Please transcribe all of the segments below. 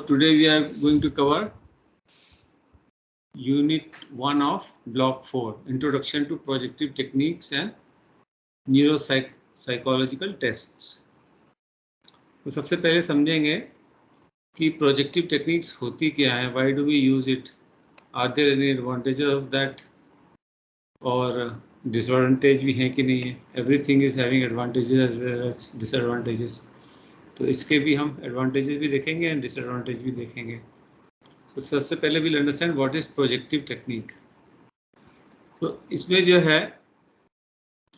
today we are going to cover Unit 1 of Block 4, Introduction to Projective Techniques and Neuropsychological Tests. तो सबसे पहले समझेंगे कि projective techniques होती क्या है, why do we use it, are there any advantages of that, और disadvantage भी हैं कि नहीं है. Everything is having advantages as well as disadvantages. तो इसके भी हम एडवांटेजेस भी देखेंगे एंड डिसएडवांटेज भी देखेंगे. तो सबसे पहले will understand what is projective technique. तो इसमें जो है,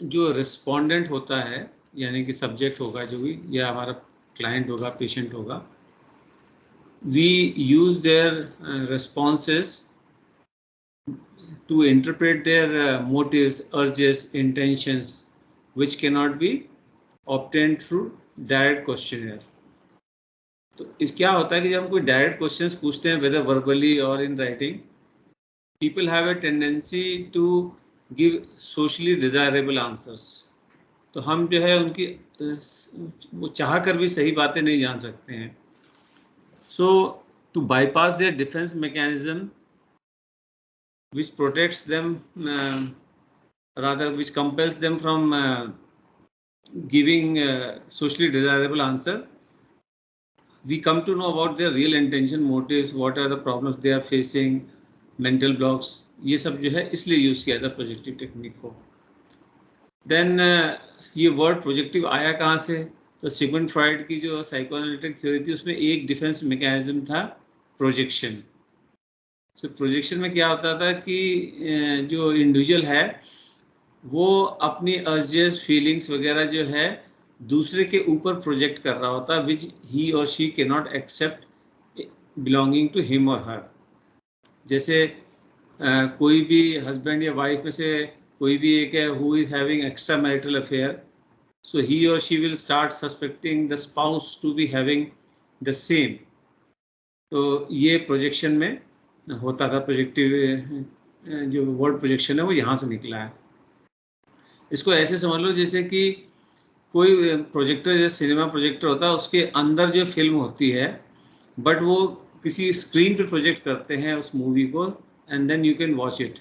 जो रिस्पोंडेंट होता है यानी कि सब्जेक्ट होगा जो भी, या हमारा क्लाइंट होगा, पेशेंट होगा, we use their responses to interpret their motives, urges, intentions, which cannot be obtained through direct questionnaire. तो इस क्या होता है कि जब हम कोई डायरेक्ट क्वेश्चंस पूछते हैं, whether verbally or in writing, people have a tendency to give socially desirable answers. तो हम जो है उनकी वो चाह कर भी सही बातें नहीं जान सकते हैं. So to bypass their defense mechanism, which protects them, rather which compels them from giving socially desirable answer, we come to know about their real intention, motives, what are the problems they are facing, mental blocks. ये सब जो है इसलिए use किया था projective technique को. Then ये word projective आया कहाँ से? तो सिगमंड फ्रॉइड की जो साइकोएनालिटिक थ्योरी थी उसमें एक डिफेंस मैकेनिज्म था प्रोजेक्शन. तो प्रोजेक्शन में क्या होता था कि जो इंडिविजुअल है वो अपनी अर्जेस, फीलिंग्स वगैरह जो है दूसरे के ऊपर प्रोजेक्ट कर रहा होता, विच ही और she can not accept belonging to him और हर. जैसे कोई भी हस्बैंड या वाइफ में से कोई भी एक है who is having extra marital affair, so he और she will start suspecting the spouse to be having the same. तो ये प्रोजेक्शन में होता था. प्रोजेक्टिव जो वर्ड प्रोजेक्शन है वो यहाँ से निकला है. इसको ऐसे समझ लो जैसे कि कोई प्रोजेक्टर, जैसे सिनेमा प्रोजेक्टर होता है, उसके अंदर जो फिल्म होती है बट वो किसी स्क्रीन पे प्रोजेक्ट करते हैं उस मूवी को, and then you can watch it.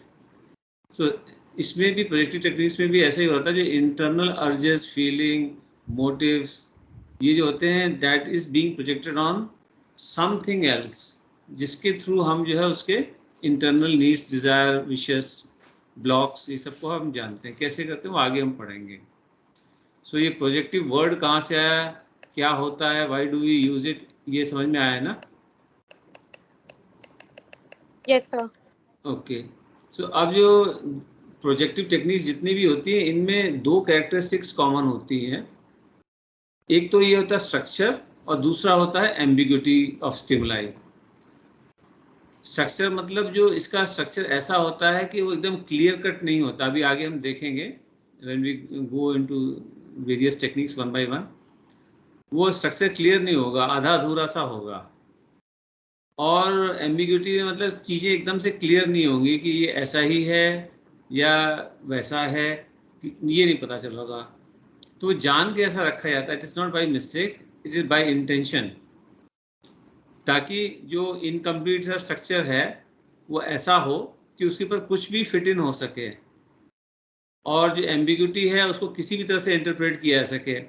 So इसमें भी प्रोजेक्टिव टेक्निक्स में भी ऐसा ही होता है. जो इंटरनल अर्जेस, फीलिंग, मोटिव्स ये जो होते हैं, that is being projected on something else, जिसके थ्रू हम जो है उसके internal needs, desire, wishes, blocks, ये सबको हम जानते हैं. कैसे करते हैं वो आगे हम पढ़ेंगे. सो ये प्रोजेक्टिव वर्ड कहाँ से आया, क्या होता है, why do we use it, ये समझ में आया ना? Yes sir. ओके. सो अब जो प्रोजेक्टिव टेक्निक्स जितनी भी होती है इनमें दो कैरेक्टरिस्टिक्स कॉमन होती हैं. एक तो ये होता है स्ट्रक्चर और दूसरा होता है एम्बिग्युइटी ऑफ स्टिमुलाई. स्ट्रक्चर मतलब जो इसका स्ट्रक्चर ऐसा होता है कि वो एकदम क्लियर कट नहीं होता. अभी आगे हम देखेंगे when we go into various techniques one by one. वो स्ट्रक्चर क्लियर नहीं होगा, आधा अधूरा सा होगा. और एम्बिग्युइटी में मतलब चीज़ें एकदम से क्लियर नहीं होंगी कि ये ऐसा ही है या वैसा है, ये नहीं पता चल रहा. तो जान के ऐसा रखा जाता है. It is not by mistake, it is by intention, ताकि जो इनकम्प्लीट सा स्ट्रक्चर है वो ऐसा हो कि उसके ऊपर कुछ भी फिट इन हो सके, और जो एम्बिग्युइटी है उसको किसी भी तरह से इंटरप्रेट किया जा सके,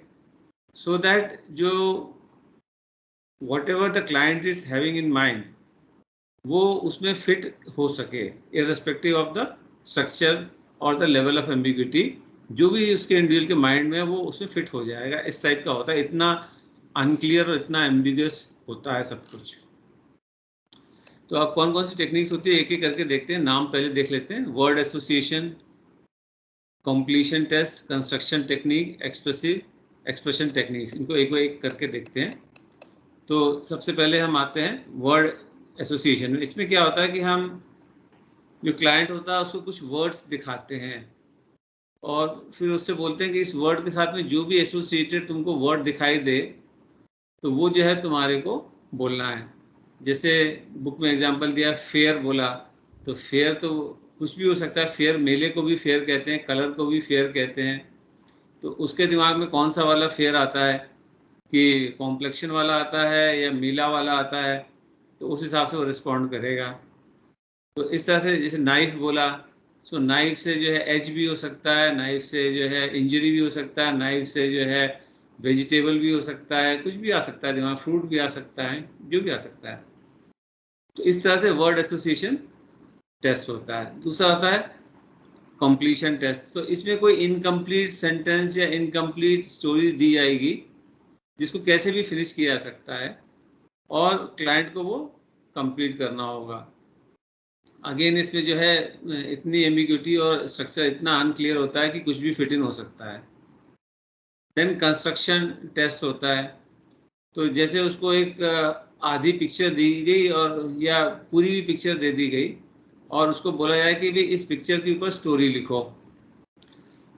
सो दैट जो whatever the client is having in mind वो उसमें फिट हो सके, irrespective of the structure और the level of ambiguity. जो भी उसके इंडिविजुअल के माइंड में है वो उसमें फिट हो जाएगा. इस टाइप का होता है. इतना अनक्लियर और इतना एम्बिगस होता है सब कुछ. तो अब कौन कौन सी टेक्निक्स होती है एक एक करके देखते हैं. नाम पहले देख लेते हैं. Word association, completion test, construction technique, expression techniques. इनको एक करके देखते हैं. तो सबसे पहले हम आते हैं वर्ड एसोसिएशन में. इसमें क्या होता है कि हम जो क्लाइंट होता है उसको कुछ वर्ड्स दिखाते हैं और फिर उससे बोलते हैं कि इस वर्ड के साथ में जो भी एसोसिएटेड तुमको वर्ड दिखाई दे तो वो जो है तुम्हारे को बोलना है. जैसे बुक में एग्जांपल दिया, फेयर बोला तो फेयर तो कुछ भी हो सकता है. फेयर मेले को भी फेयर कहते हैं, कलर को भी फेयर कहते हैं. तो उसके दिमाग में कौन सा वाला फेयर आता है कि कॉम्प्लेक्शन वाला आता है या मीला वाला आता है. तो उस हिसाब से वो रिस्पॉन्ड करेगा। तो इस तरह से जैसे नाइफ बोला, सो नाइफ से जो है एज भी हो सकता है, नाइफ से जो है इंजरी भी हो सकता है, नाइफ से जो है वेजिटेबल भी हो सकता है, कुछ भी आ सकता है दिमाग, फ्रूट भी आ सकता है, जो भी आ सकता है। तो इस तरह से वर्ड एसोसिएशन टेस्ट होता है। दूसरा होता है कंप्लीशन टेस्ट। तो इसमें कोई इनकम्प्लीट सेंटेंस या इनकम्प्लीट स्टोरी दी जाएगी जिसको कैसे भी फिनिश किया जा सकता है और क्लाइंट को वो कंप्लीट करना होगा। अगेन इसमें जो है इतनी एम्बिग्यूटी और स्ट्रक्चर इतना अनक्लियर होता है कि कुछ भी फिट इन हो सकता है। देन कंस्ट्रक्शन टेस्ट होता है। तो जैसे उसको एक आधी पिक्चर दी गई और या पूरी भी पिक्चर दे दी गई और उसको बोला जाए कि भाई इस पिक्चर के ऊपर स्टोरी लिखो,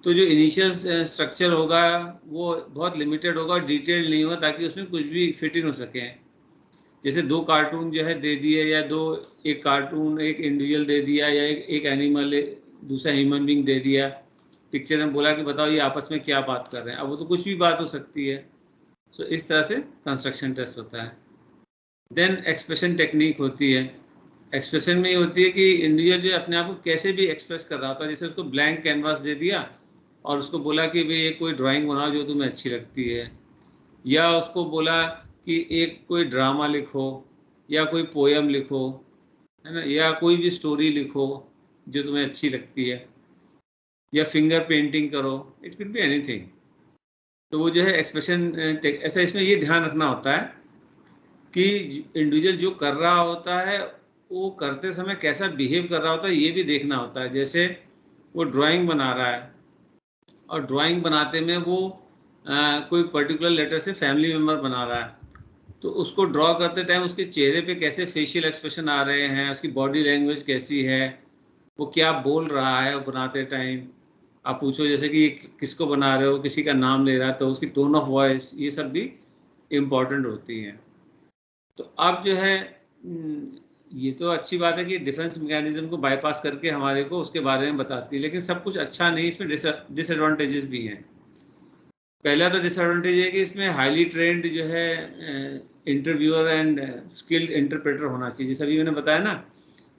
तो जो इनिशियल स्ट्रक्चर होगा वो बहुत लिमिटेड होगा और डिटेल्ड नहीं होगा ताकि उसमें कुछ भी फिट इन हो सके। जैसे दो कार्टून जो है दे दिए या एक कार्टून एक इंडिविजुअल दे दिया या एक एनिमल दूसरा ह्यूमन बीइंग दे दिया, पिक्चर में बोला कि बताओ ये आपस में क्या बात कर रहे हैं। अब वो तो कुछ भी बात हो सकती है। सो इस तरह से कंस्ट्रक्शन टेस्ट होता है। देन एक्सप्रेशन टेक्निक होती है। एक्सप्रेशन में ये होती है कि इंडिविजुअल जो अपने आप को कैसे भी एक्सप्रेस कर रहा होता है। जैसे उसको ब्लैंक कैनवास दे दिया और उसको बोला कि भाई ये कोई ड्राइंग बनाओ जो तुम्हें अच्छी लगती है, या उसको बोला कि एक कोई ड्रामा लिखो या कोई पोयम लिखो, है ना, या कोई भी स्टोरी लिखो जो तुम्हें अच्छी लगती है, या फिंगर पेंटिंग करो, इट कुड बी एनीथिंग। तो वो जो है एक्सप्रेशन ऐसा इसमें ये ध्यान रखना होता है कि इंडिविजुअल जो कर रहा होता है वो करते समय कैसा बिहेव कर रहा होता है ये भी देखना होता है। जैसे वो ड्राइंग बना रहा है और ड्राइंग बनाते में वो कोई पर्टिकुलर लेटर से फैमिली मेम्बर बना रहा है, तो उसको ड्रॉ करते टाइम उसके चेहरे पे कैसे फेशियल एक्सप्रेशन आ रहे हैं, उसकी बॉडी लैंग्वेज कैसी है, वो क्या बोल रहा है बनाते टाइम। आप पूछो जैसे कि किसको बना रहे हो, किसी का नाम ले रहा है, तो उसकी टोन ऑफ वॉइस, ये सब भी इम्पॉर्टेंट होती हैं। तो अब जो है ये तो अच्छी बात है कि डिफेंस मैकेनिज्म को बाईपास करके हमारे को उसके बारे में बताती है, लेकिन सब कुछ अच्छा नहीं, इसमें डिसएडवांटेजेस भी हैं। पहला तो डिसएडवांटेज है कि इसमें हाईली ट्रेंड जो है इंटरव्यूअर एंड स्किल्ड इंटरप्रेटर होना चाहिए। जैसे अभी मैंने बताया ना,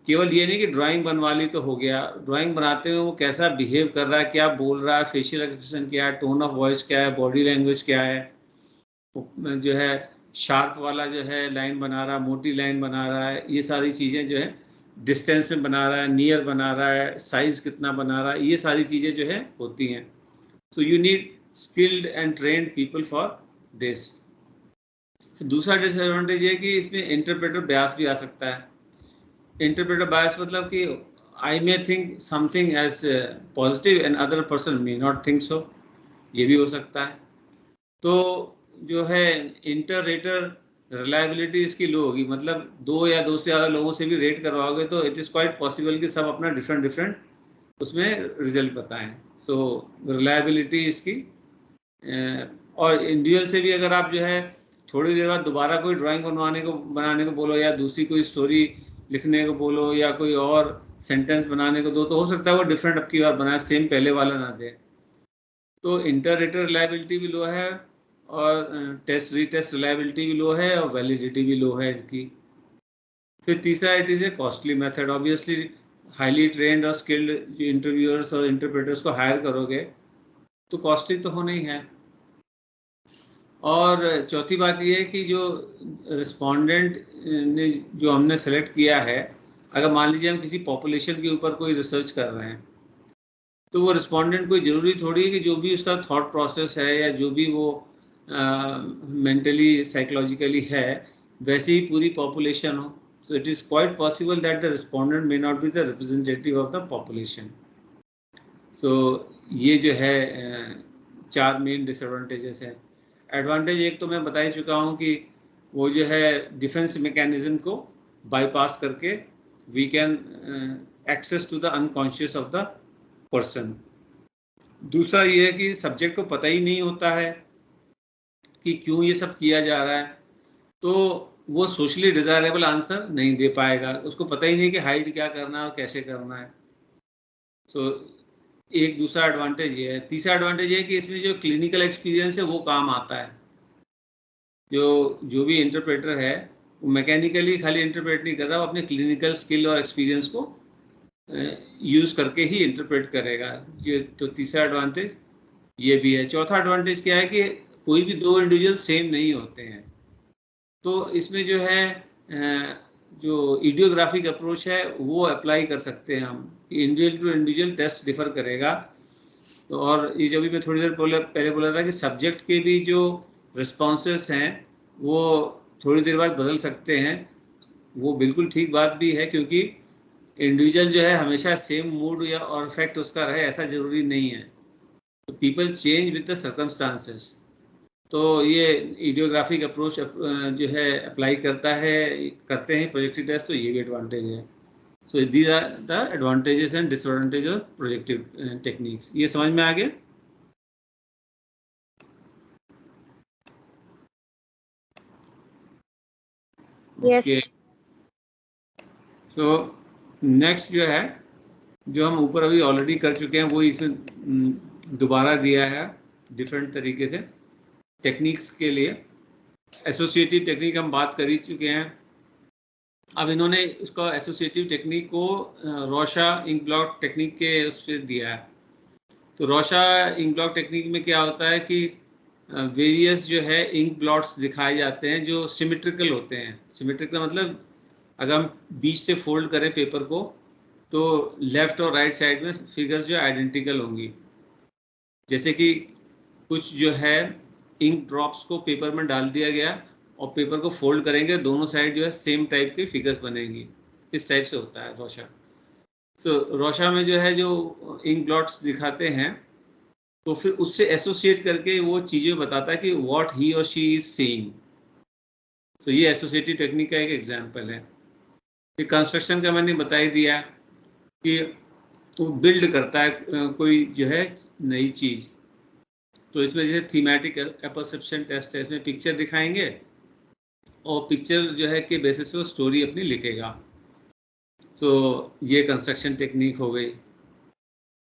केवल ये नहीं कि ड्राइंग बनवा ली तो हो गया, ड्राइंग बनाते हुए वो कैसा बिहेव कर रहा है, क्या बोल रहा है, फेशियल एक्सप्रेशन क्या है, टोन ऑफ वॉइस क्या है, बॉडी लैंग्वेज क्या है, जो है शार्प वाला जो है लाइन बना रहा है, मोटी लाइन बना रहा है, ये सारी चीज़ें जो है डिस्टेंस में बना रहा है, नियर बना रहा है, साइज कितना बना रहा है, ये सारी चीज़ें जो है होती हैं। तो you need skilled and trained people for this. दूसरा डिसएडवांटेज है कि इसमें इंटरप्रेटर बायस भी आ सकता है। इंटरप्रेटर बायस मतलब कि I may think something as positive and other person may not think so, ये भी हो सकता है। तो जो है इंटर रेटर रिलायबिलिटी इसकी लो होगी, मतलब दो या दो से ज़्यादा लोगों से भी रेट करवाओगे तो इट इज़ क्वाइट पॉसिबल कि सब अपना डिफरेंट उसमें रिजल्ट बताएं। सो रिलायबिलिटी इसकी और इंडिविजुअल से भी अगर आप जो है थोड़ी देर बाद दोबारा कोई ड्राइंग बनाने को बोलो या दूसरी कोई स्टोरी लिखने को बोलो या कोई और सेंटेंस बनाने को दो, तो हो सकता है वो डिफरेंट अब की बार बनाए, सेम पहले वाला ना दे। तो इंटर रेटर रिलायबिलिटी भी लो है और टेस्ट रीटेस्ट रिलायबिलिटी भी लो है और वैलिडिटी भी लो है इसकी। फिर तीसरा it is a costly method. Obviously highly trend और स्किल्ड इंटरव्यूअर्स और इंटरप्रेटर्स को हायर करोगे तो कॉस्टली तो होना ही है। और चौथी बात यह है कि जो रिस्पोंडेंट ने जो हमने सेलेक्ट किया है, अगर मान लीजिए हम किसी पॉपुलेशन के ऊपर कोई रिसर्च कर रहे हैं तो वो रिस्पोंडेंट कोई ज़रूरी थोड़ी है कि जो भी उसका थॉट प्रोसेस है या जो भी वो मेंटली साइकोलॉजिकली है वैसे ही पूरी पॉपुलेशन हो। So it is quite possible that the respondent may not be the representative of the population. So ये जो है चार मेन डिसएडवांटेजेस हैं। एडवांटेज एक तो मैं बता ही चुका हूँ कि वो जो है डिफेंस मैकेनिज्म को बाईपास करके we can access to the unconscious of the person. दूसरा ये है कि सब्जेक्ट को पता ही नहीं होता है कि क्यों ये सब किया जा रहा है, तो वो सोशली डिजायरेबल आंसर नहीं दे पाएगा। उसको पता ही नहीं कि हाइड क्या करना है और कैसे करना है। तो एक दूसरा एडवांटेज ये है। तीसरा एडवांटेज ये है कि इसमें जो क्लिनिकल एक्सपीरियंस है वो काम आता है। जो भी इंटरप्रेटर है मैकेनिकली खाली इंटरप्रेट नहीं कर रहा, वो अपने क्लिनिकल स्किल और एक्सपीरियंस को यूज करके ही इंटरप्रेट करेगा। ये तो तीसरा एडवांटेज ये भी है। चौथा एडवांटेज क्या है कि कोई भी दो इंडिविजुअल सेम नहीं होते हैं, तो इसमें जो है जो इडियोग्राफिक अप्रोच है वो अप्लाई कर सकते हैं हम, individual to individual test differ करेगा। तो और ये जो भी मैं थोड़ी देर पहले बोला था कि सब्जेक्ट के भी जो रिस्पॉन्सेस हैं वो थोड़ी देर बाद बदल सकते हैं, वो बिल्कुल ठीक बात भी है, क्योंकि इंडिविजुअल जो है हमेशा सेम मूड या और इफेक्ट उसका रहे ऐसा जरूरी नहीं है। तो people change with the circumstances. तो ये इडियोग्राफिक अप्रोच जो है अप्लाई करते हैं प्रोजेक्टिव टेस्ट, तो ये भी एडवांटेज है। So these are the advantages and disadvantage of projective techniques. ये समझ में आ गया? ओके। सो नेक्स्ट जो है, जो हम ऊपर अभी ऑलरेडी कर चुके हैं, वो इसमें दोबारा दिया है डिफरेंट तरीके से टेक्निक्स के लिए। एसोसिएटिव टेक्निक हम बात कर ही चुके हैं। अब इन्होंने इसका एसोसिएटिव टेक्निक को रोशा इंक ब्लॉक टेक्निक के उस पर दिया है। तो रोशा इंक ब्लॉक टेक्निक में क्या होता है कि वेरियस जो है इंक ब्लॉट्स दिखाए जाते हैं जो सिमेट्रिकल होते हैं। सिमेट्रिकल मतलब अगर हम बीच से फोल्ड करें पेपर को तो लेफ्ट और राइट साइड में फिगर्स जो आइडेंटिकल होंगी। जैसे कि कुछ जो है इंक ड्रॉप्स को पेपर में डाल दिया गया और पेपर को फोल्ड करेंगे, दोनों साइड जो है सेम टाइप के फिगर्स बनेंगी। इस टाइप से होता है रोशा। रोशा में जो है जो इंक ब्लॉट्स दिखाते हैं तो फिर उससे एसोसिएट करके वो चीजें बताता है कि व्हाट ही और शी इज सीइंग। तो ये एसोसिएटिव टेक्निक का एक एग्जांपल है। फिर कंस्ट्रक्शन का मैंने बता ही दिया कि वो बिल्ड करता है कोई जो है नई चीज। तो इसमें जैसे थीमेटिक अपरसेप्शन टेस्ट है, इसमें पिक्चर दिखाएंगे और पिक्चर जो है के बेसिस पे वो स्टोरी अपनी लिखेगा। तो ये कंस्ट्रक्शन टेक्निक हो गई।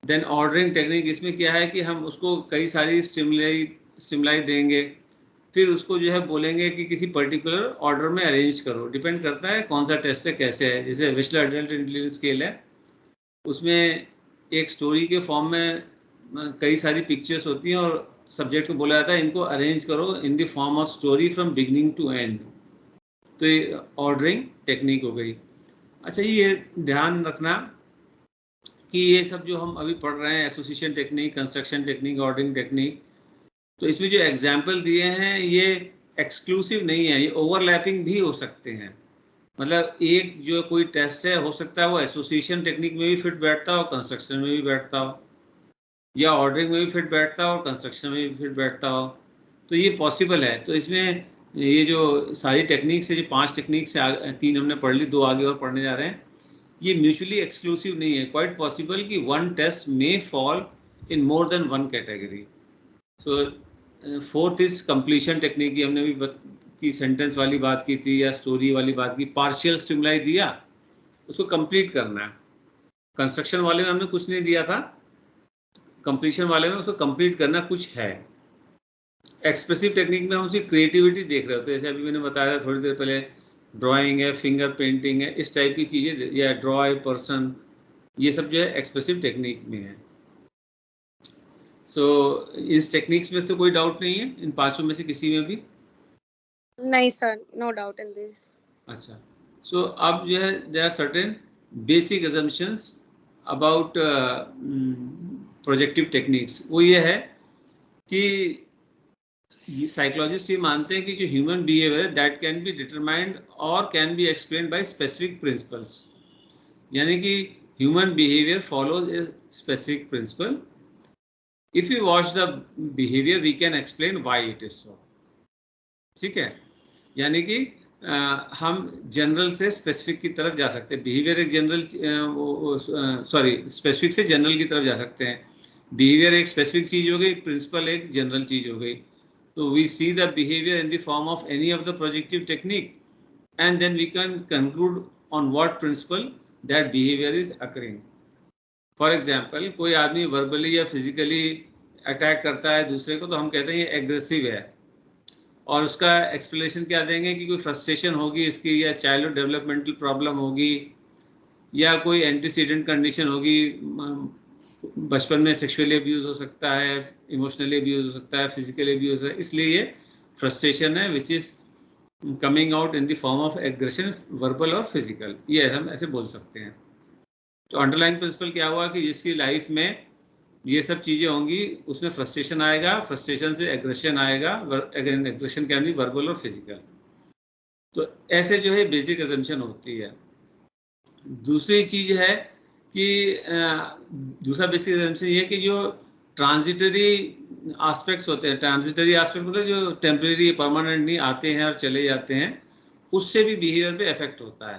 देन ऑर्डरिंग टेक्निक, इसमें क्या है कि हम उसको कई सारी स्टिमुलाई देंगे, फिर उसको जो है बोलेंगे कि किसी पर्टिकुलर ऑर्डर में अरेंज करो। डिपेंड करता है कौन सा टेस्ट है, कैसे है। जैसे विशलर एडल्ट इंटेलिजेंस स्केल है, उसमें एक स्टोरी के फॉर्म में कई सारी पिक्चर्स होती हैं और सब्जेक्ट को बोला जाता है इनको अरेंज करो in the form of story from beginning to end. तो ये ऑर्डरिंग टेक्निक हो गई। अच्छा, ये ध्यान रखना कि ये सब जो हम अभी पढ़ रहे हैं, association technique, construction technique, ordering technique, तो इसमें जो एग्जाम्पल दिए हैं ये एक्सक्लूसिव नहीं है, ये ओवरलैपिंग भी हो सकते हैं। मतलब एक जो कोई टेस्ट है, हो सकता है वो एसोसिएशन टेक्निक में भी फिट बैठता हो, कंस्ट्रक्शन में भी बैठता हो, या ऑर्डरिंग में भी फिट बैठता हो और कंस्ट्रक्शन में भी फिट बैठता हो। तो ये पॉसिबल है। तो इसमें ये जो सारी टेक्निक्स है, जो 5 टेक्निक्स है, 3 हमने पढ़ ली, 2 आगे और पढ़ने जा रहे हैं, ये म्यूचुअली एक्सक्लूसिव नहीं है। क्वाइट पॉसिबल कि one test may fall in more than one category. So fourth is completion technique की हमने भी की सेंटेंस वाली बात की थी या स्टोरी वाली बात की। पार्शियल स्टिमुलाई दिया, उसको कंप्लीट करना है। कंस्ट्रक्शन वाले में हमने कुछ नहीं दिया था, कंप्लीशन वाले में उसको कंप्लीट करना कुछ है। एक्सप्रेसिव टेक्निक में हम उसकी क्रिएटिविटी देख रहे होते हैं, जैसे अभी मैंने बताया था थोड़ी देर पहले, ड्राइंग है, फिंगर पेंटिंग है, इस टाइप की चीज़ें, या ड्रॉ ए पर्सन, ये सब जो है एक्सप्रेसिव टेक्निक में है। सो इस टेक्निक्स में तो कोई डाउट नहीं है इन 5 में से किसी में भी? नहीं sir, no doubt in this. अच्छा, सो अब जो है there are certain basic assumptions about projective techniques. वो ये है कि साइकोलॉजिस्ट ये मानते हैं कि जो ह्यूमन बिहेवियर है दैट कैन बी डिटरमाइंड और can be explained by specific principles. यानी कि human behaviour follows a specific principle. If you watch the behaviour we can explain why it is so. ठीक है, यानी कि हम जनरल से स्पेसिफिक की तरफ जा सकते हैं। बिहेवियर एक जनरल, स्पेसिफिक से जनरल की तरफ जा सकते हैं। बिहेवियर एक स्पेसिफिक चीज हो गई, प्रिंसिपल एक जनरल चीज हो गई। So we see the behavior in the form of any of the projective technique, and then we can conclude on what principle that behavior is occurring. For example, कोई आदमी verbally या physically attack करता है दूसरे को, तो हम कहते हैं ये एग्रेसिव है। और उसका एक्सप्लेनेशन क्या देंगे कि कोई फ्रस्ट्रेशन होगी इसकी, या चाइल्डहुड डेवलपमेंटल प्रॉब्लम होगी, या कोई एंटीसीडेंट कंडीशन होगी, बचपन में सेक्सुअली अब्यूज हो सकता है, इमोशनली अब्यूज हो सकता है, फिजिकली अब्यूज हो सकता है, इसलिए ये फ्रस्ट्रेशन है which is coming out in the form of aggression, verbal और फिजिकल, ये हम ऐसे बोल सकते हैं। तो अंडरलाइंग प्रिंसिपल क्या हुआ कि जिसकी लाइफ में ये सब चीजें होंगी उसमें फ्रस्ट्रेशन आएगा, फ्रस्ट्रेशन से एग्रेशन आएगा, एग्रेशन कैन बी वर्बल और फिजिकल। तो ऐसे जो है बेसिक अजम्पशन होती है। दूसरी चीज है कि दूसरा बेसिक अजम्पशन ये है कि जो ट्रांजिटरी एस्पेक्ट्स होते हैं, ट्रांजिटरी एस्पेक्ट मतलब जो टेम्परेरी परमानेंट नहीं आते हैं और चले जाते हैं, उससे भी बिहेवियर पे इफेक्ट होता है।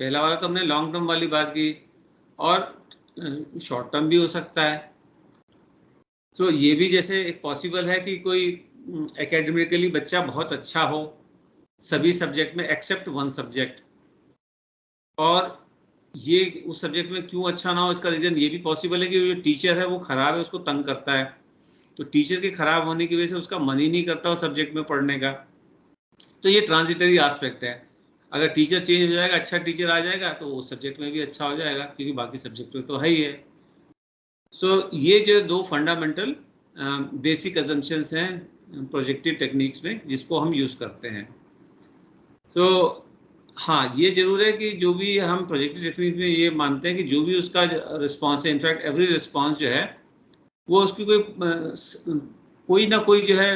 पहला वाला तो हमने लॉन्ग टर्म वाली बात की, और शॉर्ट टर्म भी हो सकता है। तो ये भी जैसे एक पॉसिबल है कि कोई एकेडमिकली बच्चा बहुत अच्छा हो सभी सब्जेक्ट में एक्सेप्ट वन सब्जेक्ट, और ये उस सब्जेक्ट में क्यों अच्छा ना हो, इसका रीजन ये भी पॉसिबल है कि जो टीचर है वो खराब है, उसको तंग करता है, तो टीचर के खराब होने की वजह से उसका मन ही नहीं करता उस सब्जेक्ट में पढ़ने का। तो ये ट्रांजिटरी एस्पेक्ट है। अगर टीचर चेंज हो जाएगा, अच्छा टीचर आ जाएगा, तो उस सब्जेक्ट में भी अच्छा हो जाएगा, क्योंकि बाकी सब्जेक्ट में तो है ही है। सो ये जो दो फंडामेंटल बेसिक अजम्पशंस हैं प्रोजेक्टिव टेक्निक्स में, जिसको हम यूज करते हैं। तो हाँ, ये जरूर है कि जो भी हम प्रोजेक्टिव टेक्निक में ये मानते हैं कि जो भी उसका रिस्पॉन्स है, इनफैक्ट एवरी रिस्पॉन्स जो है वो उसकी कोई ना कोई जो है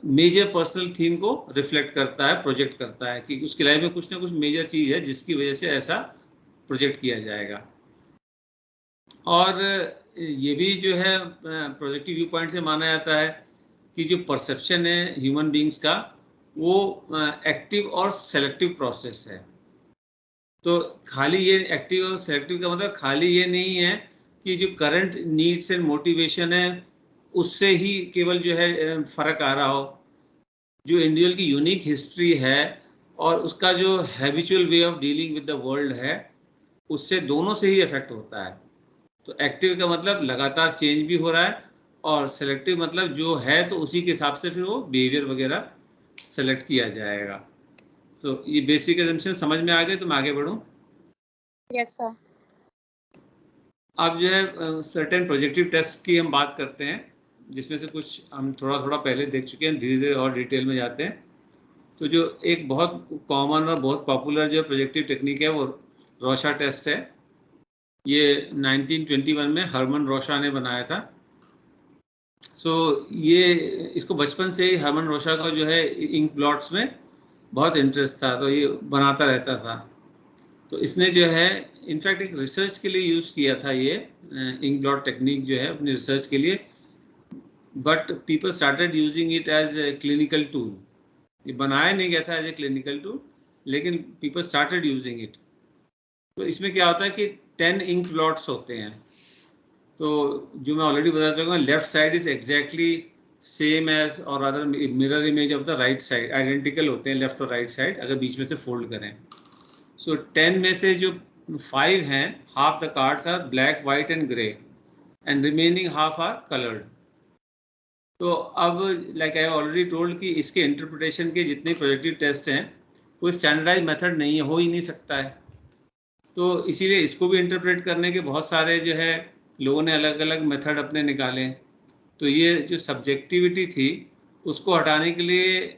मेजर पर्सनल थीम को रिफ्लेक्ट करता है, प्रोजेक्ट करता है, कि उसकी लाइफ में कुछ ना कुछ मेजर चीज है जिसकी वजह से ऐसा प्रोजेक्ट किया जाएगा। और ये भी जो है प्रोजेक्टिव व्यू पॉइंट से माना जाता है कि जो परसेप्शन है ह्यूमन बींग्स का, वो एक्टिव और सेलेक्टिव प्रोसेस है। तो खाली ये एक्टिव और सेलेक्टिव का मतलब खाली ये नहीं है कि जो करंट नीड्स एंड मोटिवेशन है उससे ही केवल जो है फर्क आ रहा हो। जो इंडिविजुअल की यूनिक हिस्ट्री है और उसका जो habitual way of dealing with the world है, उससे दोनों से ही इफेक्ट होता है। तो एक्टिव का मतलब लगातार चेंज भी हो रहा है, और सेलेक्टिव मतलब जो है तो उसी के हिसाब से फिर वो बिहेवियर वगैरह सेलेक्ट किया जाएगा। तो ये बेसिक एजम्पशन समझ में आ गए, तो मैं आगे बढ़ूं। Yes sir. अब जो है सर्टेन प्रोजेक्टिव टेस्ट की हम बात करते हैं, जिसमें से कुछ हम थोड़ा थोड़ा पहले देख चुके हैं, धीरे धीरे और डिटेल में जाते हैं। तो जो एक बहुत कॉमन और बहुत पॉपुलर जो प्रोजेक्टिव टेक्निक है वो रोशा टेस्ट है। ये 1921 में हरमन रोशा ने बनाया था। सो ये इसको बचपन से ही हरमन रोशा का जो है इंक ब्लॉट्स में बहुत इंटरेस्ट था, तो ये बनाता रहता था। तो इसने जो है इनफैक्ट एक रिसर्च के लिए यूज़ किया था ये इंक ब्लॉट टेक्निक जो है अपनी रिसर्च के लिए, but people started using it as a clinical tool. ये बनाया नहीं गया था एज ए क्लिनिकल टूल, लेकिन पीपल स्टार्टेड यूजिंग इट। तो इसमें क्या होता है कि 10 इंक ब्लॉट्स होते हैं। तो जो मैं ऑलरेडी बता चुका हूँ, left side is exactly same as और other mirror image of the right side, identical होते हैं लेफ्ट और राइट साइड अगर बीच में से फोल्ड करें। सो 10 में से जो 5 हैं, half the cards are black, white and grey, and remaining half are coloured. तो अब लाइक आई ऑलरेडी टोल्ड कि इसके इंटरप्रिटेशन के जितने प्रोजेक्टिव टेस्ट हैं कोई स्टैंडर्डाइज मेथड नहीं है, हो ही नहीं सकता है। तो इसीलिए इसको भी इंटरप्रेट करने के बहुत सारे जो है लोगों ने अलग अलग मेथड अपने निकाले। तो ये जो सब्जेक्टिविटी थी उसको हटाने के लिए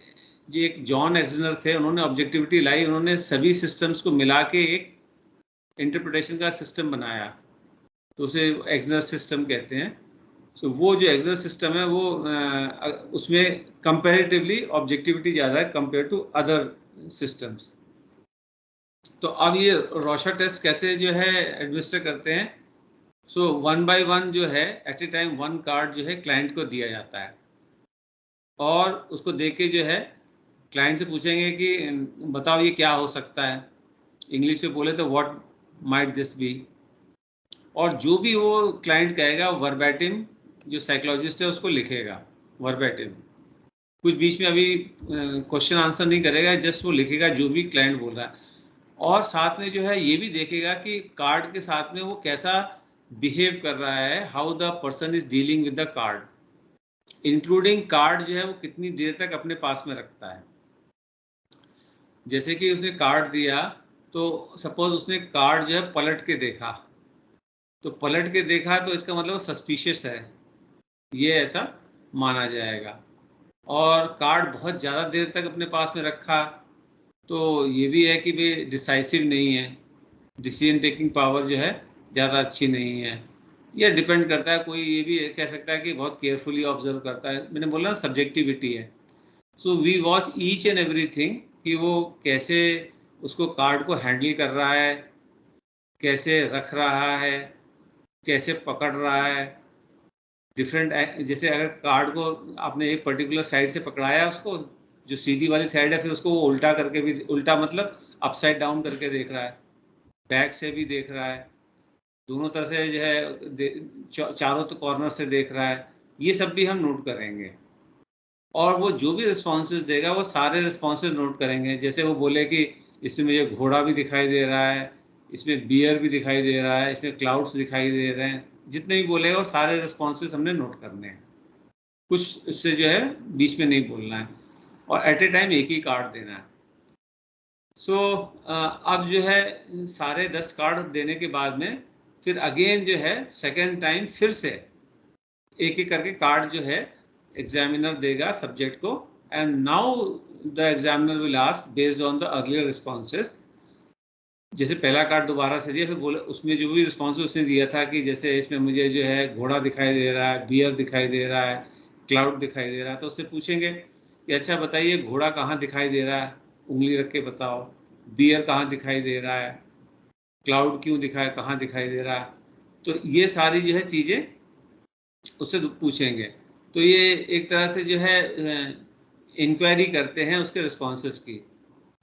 जो एक जॉन एक्सनर थे, उन्होंने ऑब्जेक्टिविटी लाई, उन्होंने सभी सिस्टम्स को मिला के एक इंटरप्रिटेशन का सिस्टम बनाया, तो उसे एक्सनर सिस्टम कहते हैं। सो वो जो एक्सनर सिस्टम है वो उसमें कंपैरेटिवली ऑब्जेक्टिविटी ज़्यादा है कंपेयर टू अदर सिस्टम्स। तो अब ये रोशा टेस्ट कैसे जो है एडमिनिस्टर करते हैं। सो 1 by 1 जो है एट ए टाइम 1 कार्ड जो है क्लाइंट को दिया जाता है, और उसको देख के जो है क्लाइंट से पूछेंगे कि बताओ ये क्या हो सकता है। इंग्लिश में बोले तो व्हाट माइट दिस बी, और जो भी वो क्लाइंट कहेगा वर्बैटिम जो साइकोलॉजिस्ट है उसको लिखेगा वर्बैटिम। कुछ बीच में अभी क्वेश्चन आंसर नहीं करेगा, जस्ट वो लिखेगा जो भी क्लाइंट बोल रहा है, और साथ में जो है ये भी देखेगा कि कार्ड के साथ में वो कैसा बिहेव कर रहा है, how the person is dealing with the card. Including card जो है वो कितनी देर तक अपने पास में रखता है। जैसे कि उसने कार्ड दिया, तो सपोज उसने कार्ड जो है पलट के देखा, तो पलट के देखा तो इसका मतलब सस्पिशियस है, ये ऐसा माना जाएगा। और कार्ड बहुत ज़्यादा देर तक अपने पास में रखा, तो ये भी है कि भाई डिसाइसिव नहीं है, डिसीजन टेकिंग पावर जो है ज़्यादा अच्छी नहीं है। यह डिपेंड करता है, कोई ये भी कह सकता है कि बहुत केयरफुली ऑब्जर्व करता है। मैंने बोला सब्जेक्टिविटी है। So we watch each and everything कि वो कैसे उसको कार्ड को हैंडल कर रहा है, कैसे रख रहा है, कैसे पकड़ रहा है। डिफरेंट, जैसे अगर कार्ड को आपने एक पर्टिकुलर साइड से पकड़ाया, उसको जो सीधी वाली साइड है, फिर उसको वो उल्टा करके भी, उल्टा मतलब अपसाइड डाउन करके देख रहा है, बैक से भी देख रहा है, दोनों तरह से जो है चारों तो कॉर्नर से देख रहा है, ये सब भी हम नोट करेंगे। और वो जो भी रिस्पॉन्सेज देगा वो सारे रिस्पॉन्सेज नोट करेंगे। जैसे वो बोले कि इसमें मुझे घोड़ा भी दिखाई दे रहा है, इसमें बियर भी दिखाई दे रहा है, इसमें क्लाउड्स दिखाई दे रहे हैं, जितने भी बोलेगा वो सारे रिस्पॉन्सेज हमने नोट करने हैं। कुछ उससे जो है बीच में नहीं बोलना है, और एट ए टाइम एक ही कार्ड देना है। सो अब जो है सारे 10 कार्ड देने के बाद में फिर अगेन जो है सेकेंड टाइम फिर से एक एक करके कार्ड जो है एग्जामिनर देगा सब्जेक्ट को, and now the examiner will ask based on the earlier responses. जैसे पहला कार्ड दोबारा से दिया, फिर बोले उसमें जो भी रिस्पॉन्स उसने दिया था कि जैसे इसमें मुझे जो है घोड़ा दिखाई दे रहा है, बियर दिखाई दे रहा है, क्लाउड दिखाई दे रहा है, तो उससे पूछेंगे कि अच्छा बताइए घोड़ा कहाँ दिखाई दे रहा है, उंगली रख के बताओ। बियर कहाँ दिखाई दे रहा है, क्लाउड क्यों दिखाए, कहाँ दिखाई दे रहा है। तो ये सारी जो है चीज़ें उससे पूछेंगे। तो ये एक तरह से जो है इंक्वायरी करते हैं उसके रिस्पॉन्सेस की।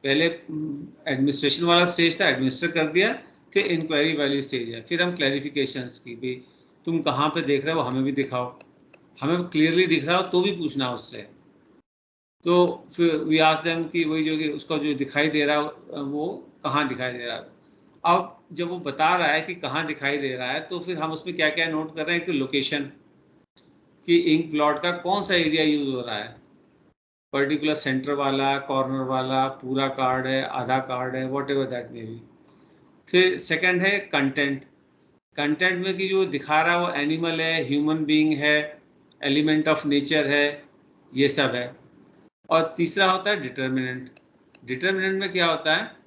पहले एडमिनिस्ट्रेशन वाला स्टेज था, एडमिनिस्टर कर दिया, फिर इंक्वायरी वाली स्टेज है, फिर हम क्लैरिफिकेशंस की भी, तुम कहाँ पे देख रहे हो हमें भी दिखाओ, हमें क्लियरली दिख रहा हो तो भी पूछना उससे। तो फिर वी आस्क देम कि वही जो कि उसका जो दिखाई दे रहा है वो कहाँ दिखाई दे रहा है। अब जब वो बता रहा है कि कहाँ दिखाई दे रहा है, तो फिर हम उसमें क्या क्या नोट कर रहे हैं कि लोकेशन, कि इंक ब्लॉट का कौन सा एरिया यूज हो रहा है, पर्टिकुलर सेंटर वाला, कॉर्नर वाला, पूरा कार्ड है, आधा कार्ड है, what ever that may be. फिर सेकंड है कंटेंट। कंटेंट में कि जो दिखा रहा है वो एनिमल है, ह्यूमन बीइंग है, एलिमेंट ऑफ नेचर है, ये सब है। और तीसरा होता है डिटर्मिनेंट। डिटर्मिनेंट में क्या होता है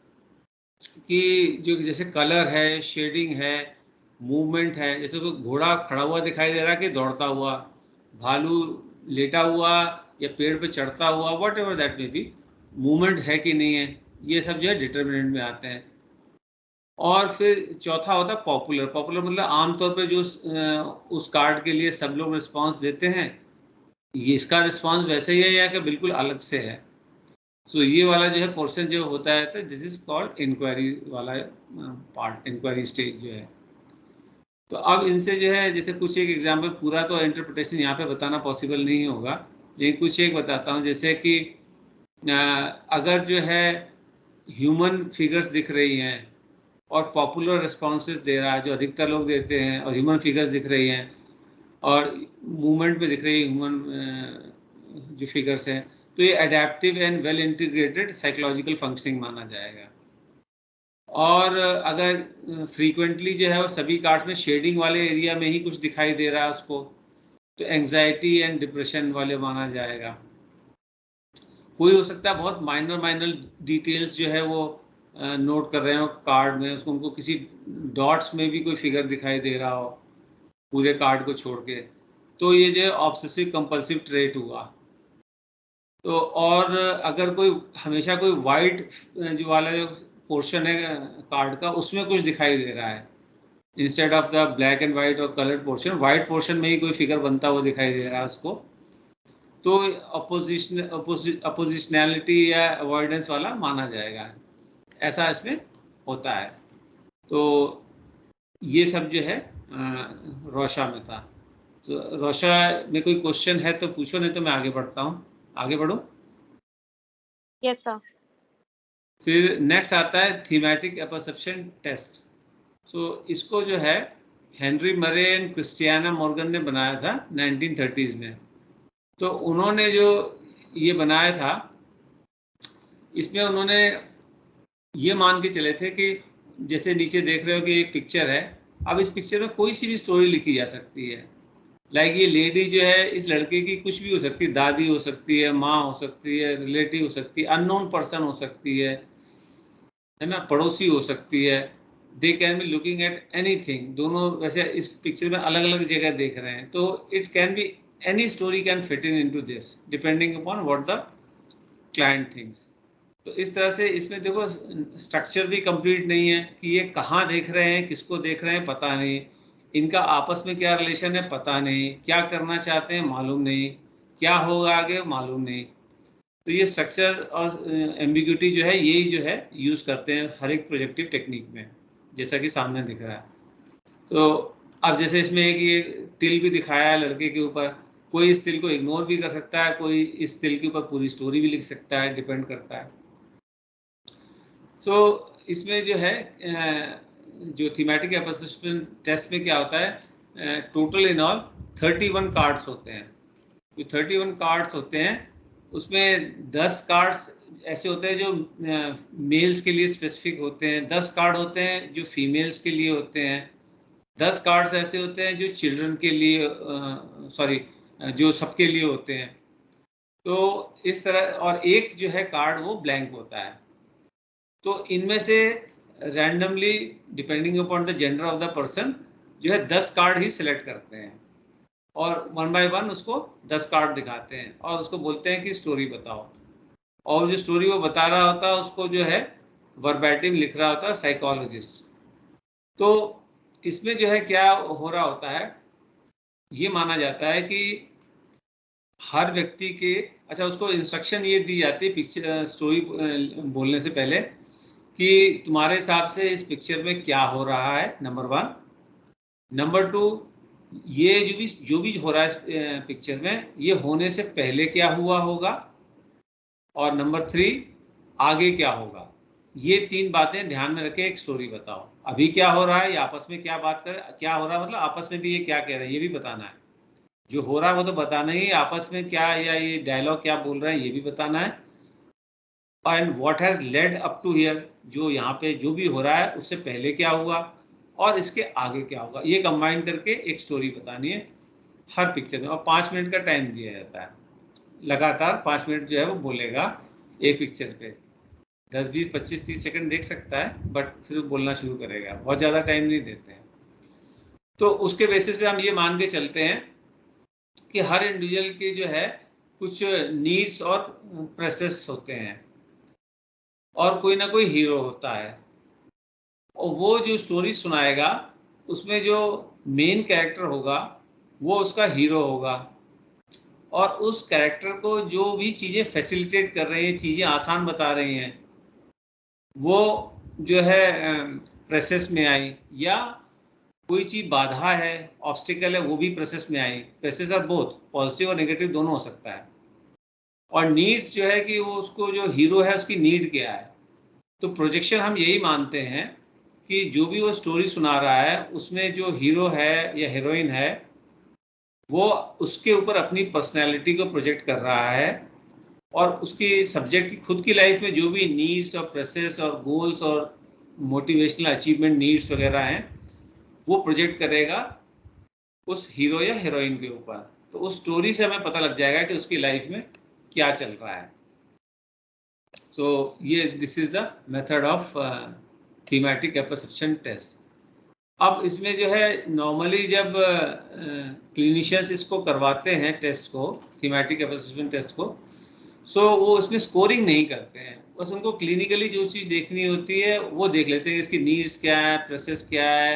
कि जो जैसे कलर है, शेडिंग है, मूवमेंट है, जैसे कोई घोड़ा खड़ा हुआ दिखाई दे रहा है कि दौड़ता हुआ, भालू लेटा हुआ या पेड़ पे चढ़ता हुआ, वॉट एवर दैट में बी, मूवमेंट है कि नहीं है, ये सब जो है डिटर्मिनेंट में आते हैं। और फिर चौथा होता है पॉपुलर। पॉपुलर मतलब आमतौर पे जो उस कार्ड के लिए सब लोग रिस्पॉन्स देते हैं, ये इसका रिस्पॉन्स वैसे ही है या कि बिल्कुल अलग से है। सो ये वाला जो है पोर्शन जो होता है, तो दिस इज कॉल्ड इंक्वायरी वाला पार्ट, इंक्वायरी स्टेज जो है। तो अब इनसे जो है जैसे कुछ एक एग्जाम्पल, पूरा तो इंटरप्रिटेशन यहाँ पे बताना पॉसिबल नहीं होगा, लेकिन कुछ एक बताता हूँ। जैसे कि अगर जो है ह्यूमन फिगर्स दिख रही हैं और पॉपुलर रिस्पॉन्सेज दे रहा है जो अधिकतर लोग देते हैं, और ह्यूमन फिगर्स दिख रही हैं और मूवमेंट में दिख रही है ह्यूमन जो फिगर्स हैं, तो ये adaptive and well integrated psychological functioning माना जाएगा। और अगर फ्रीक्वेंटली जो है वो सभी कार्ड्स में शेडिंग वाले एरिया में ही कुछ दिखाई दे रहा है उसको, तो एंजाइटी एंड डिप्रेशन वाले माना जाएगा। कोई हो सकता है बहुत माइनर माइनर डिटेल्स जो है वो नोट कर रहे हो कार्ड में, उसको उनको किसी डॉट्स में भी कोई फिगर दिखाई दे रहा हो पूरे कार्ड को छोड़ के, तो ये जो है ऑब्सेसिव कंपल्सिव ट्रेट हुआ। तो और अगर कोई हमेशा कोई वाइट जो वाला जो पोर्शन है कार्ड का, उसमें कुछ दिखाई दे रहा है instead of the black and white और कलर्ड पोर्शन, वाइट पोर्शन में ही कोई फिगर बनता हुआ दिखाई दे रहा है उसको, तो अपोजिशनैलिटी या अवॉइडेंस वाला माना जाएगा। ऐसा इसमें होता है। तो ये सब जो है रोशा में था। तो रोशा में कोई क्वेश्चन है तो पूछो, नहीं तो मैं आगे बढ़ता हूँ। आगे बढ़ो। Yes, sir. फिर नेक्स्ट आता है थीमेटिक अपरसेप्शन टेस्ट। सो इसको जो है हेनरी मरे एंड क्रिस्टियाना मॉर्गन ने बनाया था 1930s में। तो उन्होंने जो ये बनाया था, इसमें उन्होंने ये मान के चले थे कि जैसे नीचे देख रहे हो कि एक पिक्चर है, अब इस पिक्चर में कोई सी भी स्टोरी लिखी जा सकती है। लाइक ये लेडी जो है, इस लड़के की कुछ भी हो सकती है, दादी हो सकती है, माँ हो सकती है, रिलेटिव हो सकती है, अननोन पर्सन हो सकती है ना, पड़ोसी हो सकती है। They can be looking at anything. दोनों वैसे इस पिक्चर में अलग अलग जगह देख रहे हैं, तो it can be any story can fit in into this depending upon what the client things. तो इस तरह से इसमें देखो स्ट्रक्चर भी कंप्लीट नहीं है कि ये कहाँ देख रहे हैं, किसको देख रहे हैं पता नहीं, इनका आपस में क्या रिलेशन है पता नहीं, क्या करना चाहते हैं मालूम नहीं, क्या होगा आगे मालूम नहीं। तो ये स्ट्रक्चर और एम्बिग्यूटी जो है, यही जो है यूज़ करते हैं हर एक प्रोजेक्टिव टेक्निक में, जैसा कि सामने दिख रहा है। तो अब जैसे इसमें एक ये तिल भी दिखाया है लड़के के ऊपर, कोई इस तिल को इग्नोर भी कर सकता है, कोई इस तिल के ऊपर पूरी स्टोरी भी लिख सकता है, डिपेंड करता है। सो इसमें जो है जो थीमेटिक एप्रोसिएशन टेस्ट में क्या होता है, टोटल इन ऑल 31 कार्ड्स होते हैं। जो 31 कार्ड्स होते हैं उसमें 10 कार्ड्स ऐसे होते हैं जो मेल्स के लिए स्पेसिफिक होते हैं, 10 कार्ड होते हैं जो फीमेल्स के लिए होते हैं, 10 कार्ड्स ऐसे होते हैं जो चिल्ड्रन के लिए जो सबके लिए होते हैं। तो इस तरह, और एक जो है कार्ड वो ब्लैंक होता है। तो इनमें से randomly depending upon the gender of the person जो है 10 कार्ड ही सिलेक्ट करते हैं और 1 बाय 1 उसको 10 कार्ड दिखाते हैं और उसको बोलते हैं कि स्टोरी बताओ। और जो स्टोरी वो बता रहा होता है उसको जो है वर्बैटिम लिख रहा होता है साइकोलॉजिस्ट। तो इसमें जो है क्या हो रहा होता है, ये माना जाता है कि हर व्यक्ति के, अच्छा उसको इंस्ट्रक्शन ये दी जाती है पिक्चर स्टोरी बोलने से पहले कि तुम्हारे हिसाब से इस पिक्चर में क्या हो रहा है, नंबर 1। नंबर 2, ये जो भी हो रहा है पिक्चर में, ये होने से पहले क्या हुआ होगा, और नंबर 3 आगे क्या होगा। ये 3 बातें ध्यान में रखे एक स्टोरी बताओ। अभी क्या हो रहा है, ये आपस में क्या बात कर, क्या हो रहा है मतलब आपस में भी ये क्या कह रहे हैं ये भी बताना है। जो हो रहा है वो तो बताना ही, आपस में क्या, या ये डायलॉग क्या बोल रहे हैं ये भी बताना है। And what has led up to here, जो यहाँ पे जो भी हो रहा है उससे पहले क्या हुआ और इसके आगे क्या होगा, ये कंबाइन करके एक स्टोरी बतानी है हर पिक्चर में। और 5 मिनट का टाइम दिया जाता है, लगातार 5 मिनट जो है वो बोलेगा एक पिक्चर पे। 10, 20, 25, 30 सेकंड देख सकता है बट फिर बोलना शुरू करेगा, बहुत ज़्यादा टाइम नहीं देते हैं। तो उसके बेसिस पे हम ये मान के चलते हैं कि हर इंडिविजुअल के जो है कुछ नीड्स और प्रेसेस होते हैं और कोई ना कोई हीरो होता है, और वो जो स्टोरी सुनाएगा उसमें जो मेन कैरेक्टर होगा वो उसका हीरो होगा, और उस कैरेक्टर को जो भी चीज़ें फैसिलिटेट कर रही हैं, चीज़ें आसान बता रही हैं, वो जो है प्रेसेस में आई, या कोई चीज़ बाधा है, ऑब्स्टिकल है, वो भी प्रेसेस में आई। प्रेसेस आर बोथ पॉजिटिव और नेगेटिव दोनों हो सकता है। और नीड्स जो है कि वो उसको जो हीरो है उसकी नीड क्या है। तो प्रोजेक्शन हम यही मानते हैं कि जो भी वो स्टोरी सुना रहा है उसमें जो हीरो है या हीरोइन है वो उसके ऊपर अपनी पर्सनैलिटी को प्रोजेक्ट कर रहा है, और उसकी सब्जेक्ट की खुद की लाइफ में जो भी नीड्स और प्रेसेस और गोल्स और मोटिवेशनल अचीवमेंट नीड्स वगैरह हैं वो प्रोजेक्ट करेगा उस हीरो या हीरोइन के ऊपर। तो उस स्टोरी से हमें पता लग जाएगा कि उसकी लाइफ में क्या चल रहा है। सो ये this is the method of thematic apperception test. अब इसमें जो है नॉर्मली जब क्लिनिशियंस इसको करवाते हैं टेस्ट को, थीमेटिक एप्रोसिएशन टेस्ट को, सो वो उसमें स्कोरिंग नहीं करते हैं, बस उनको क्लिनिकली जो चीज़ देखनी होती है वो देख लेते हैं। इसकी नीड्स क्या है, प्रोसेस क्या है,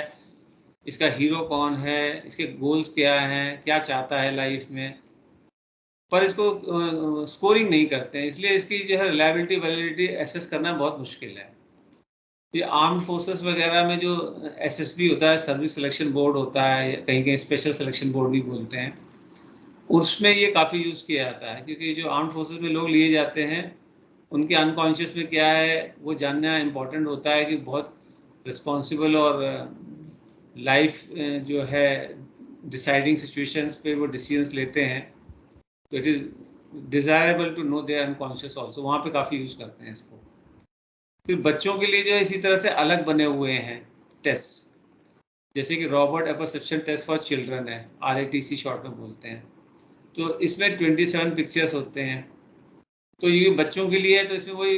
इसका हीरो कौन है, इसके गोल्स क्या हैं, क्या चाहता है लाइफ में, पर इसको स्कोरिंग नहीं करते हैं। इसलिए इसकी जो है रिलायबिलिटी वैलिडिटी एसेस करना बहुत मुश्किल है। ये आर्म्ड फोर्सेस वगैरह में जो एसएसबी होता है, सर्विस सिलेक्शन बोर्ड होता है, कहीं कहीं स्पेशल सिलेक्शन बोर्ड भी बोलते हैं, उसमें ये काफ़ी यूज़ किया जाता है, क्योंकि जो आर्म्ड फोर्सेस में लोग लिए जाते हैं उनके अनकॉन्शियस में क्या है वो जानना इम्पोर्टेंट होता है, कि बहुत रिस्पॉन्सिबल और लाइफ जो है डिसाइडिंग सिचुएशंस पे वो डिसीजंस लेते हैं। तो it is desirable to know their unconscious also, वहाँ पे काफ़ी यूज करते हैं इसको। फिर बच्चों के लिए जो है इसी तरह से अलग बने हुए हैं टेस्ट, जैसे कि Robert apperception test for children है, RATC शॉर्ट में बोलते हैं। तो इसमें 27 पिक्चर्स होते हैं। तो ये बच्चों के लिए है, तो इसमें वही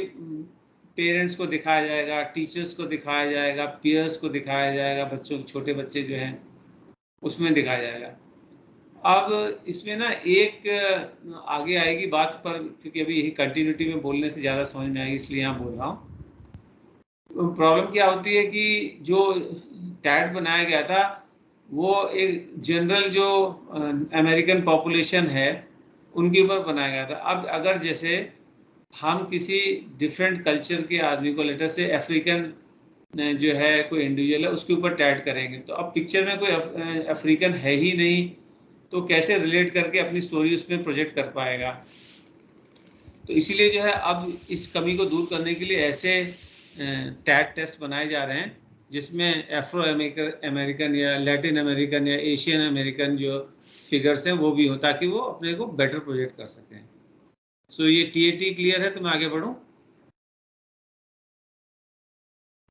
पेरेंट्स को दिखाया जाएगा, टीचर्स को दिखाया जाएगा, पीयर्स को दिखाया जाएगा, बच्चों छोटे बच्चे जो हैं उसमें दिखाया जाएगा। अब इसमें ना एक आगे आएगी बात पर, क्योंकि अभी यही कंटिन्यूटी में बोलने से ज़्यादा समझ में आएगी, इसलिए यहाँ बोल रहा हूँ। प्रॉब्लम क्या होती है कि जो टैट बनाया गया था वो एक जनरल जो अमेरिकन पॉपुलेशन है उनके ऊपर बनाया गया था। अब अगर जैसे हम किसी डिफरेंट कल्चर के आदमी को, लेटर से अफ्रीकन जो है कोई इंडिविजुअल है उसके ऊपर टैट करेंगे, तो अब पिक्चर में कोई अफ्रीकन है ही नहीं, तो कैसे रिलेट करके अपनी स्टोरी उसमें प्रोजेक्ट कर पाएगा। तो इसीलिए जो है अब इस कमी को दूर करने के लिए ऐसे टैग टेस्ट बनाए जा रहे हैं जिसमें एफ्रो अमेरिकन या लैटिन अमेरिकन या एशियन अमेरिकन जो फिगर्स हैं वो भी हो, ताकि वो अपने को बेटर प्रोजेक्ट कर सकें। सो ये TAT क्लियर है, तो मैं आगे बढ़ूं?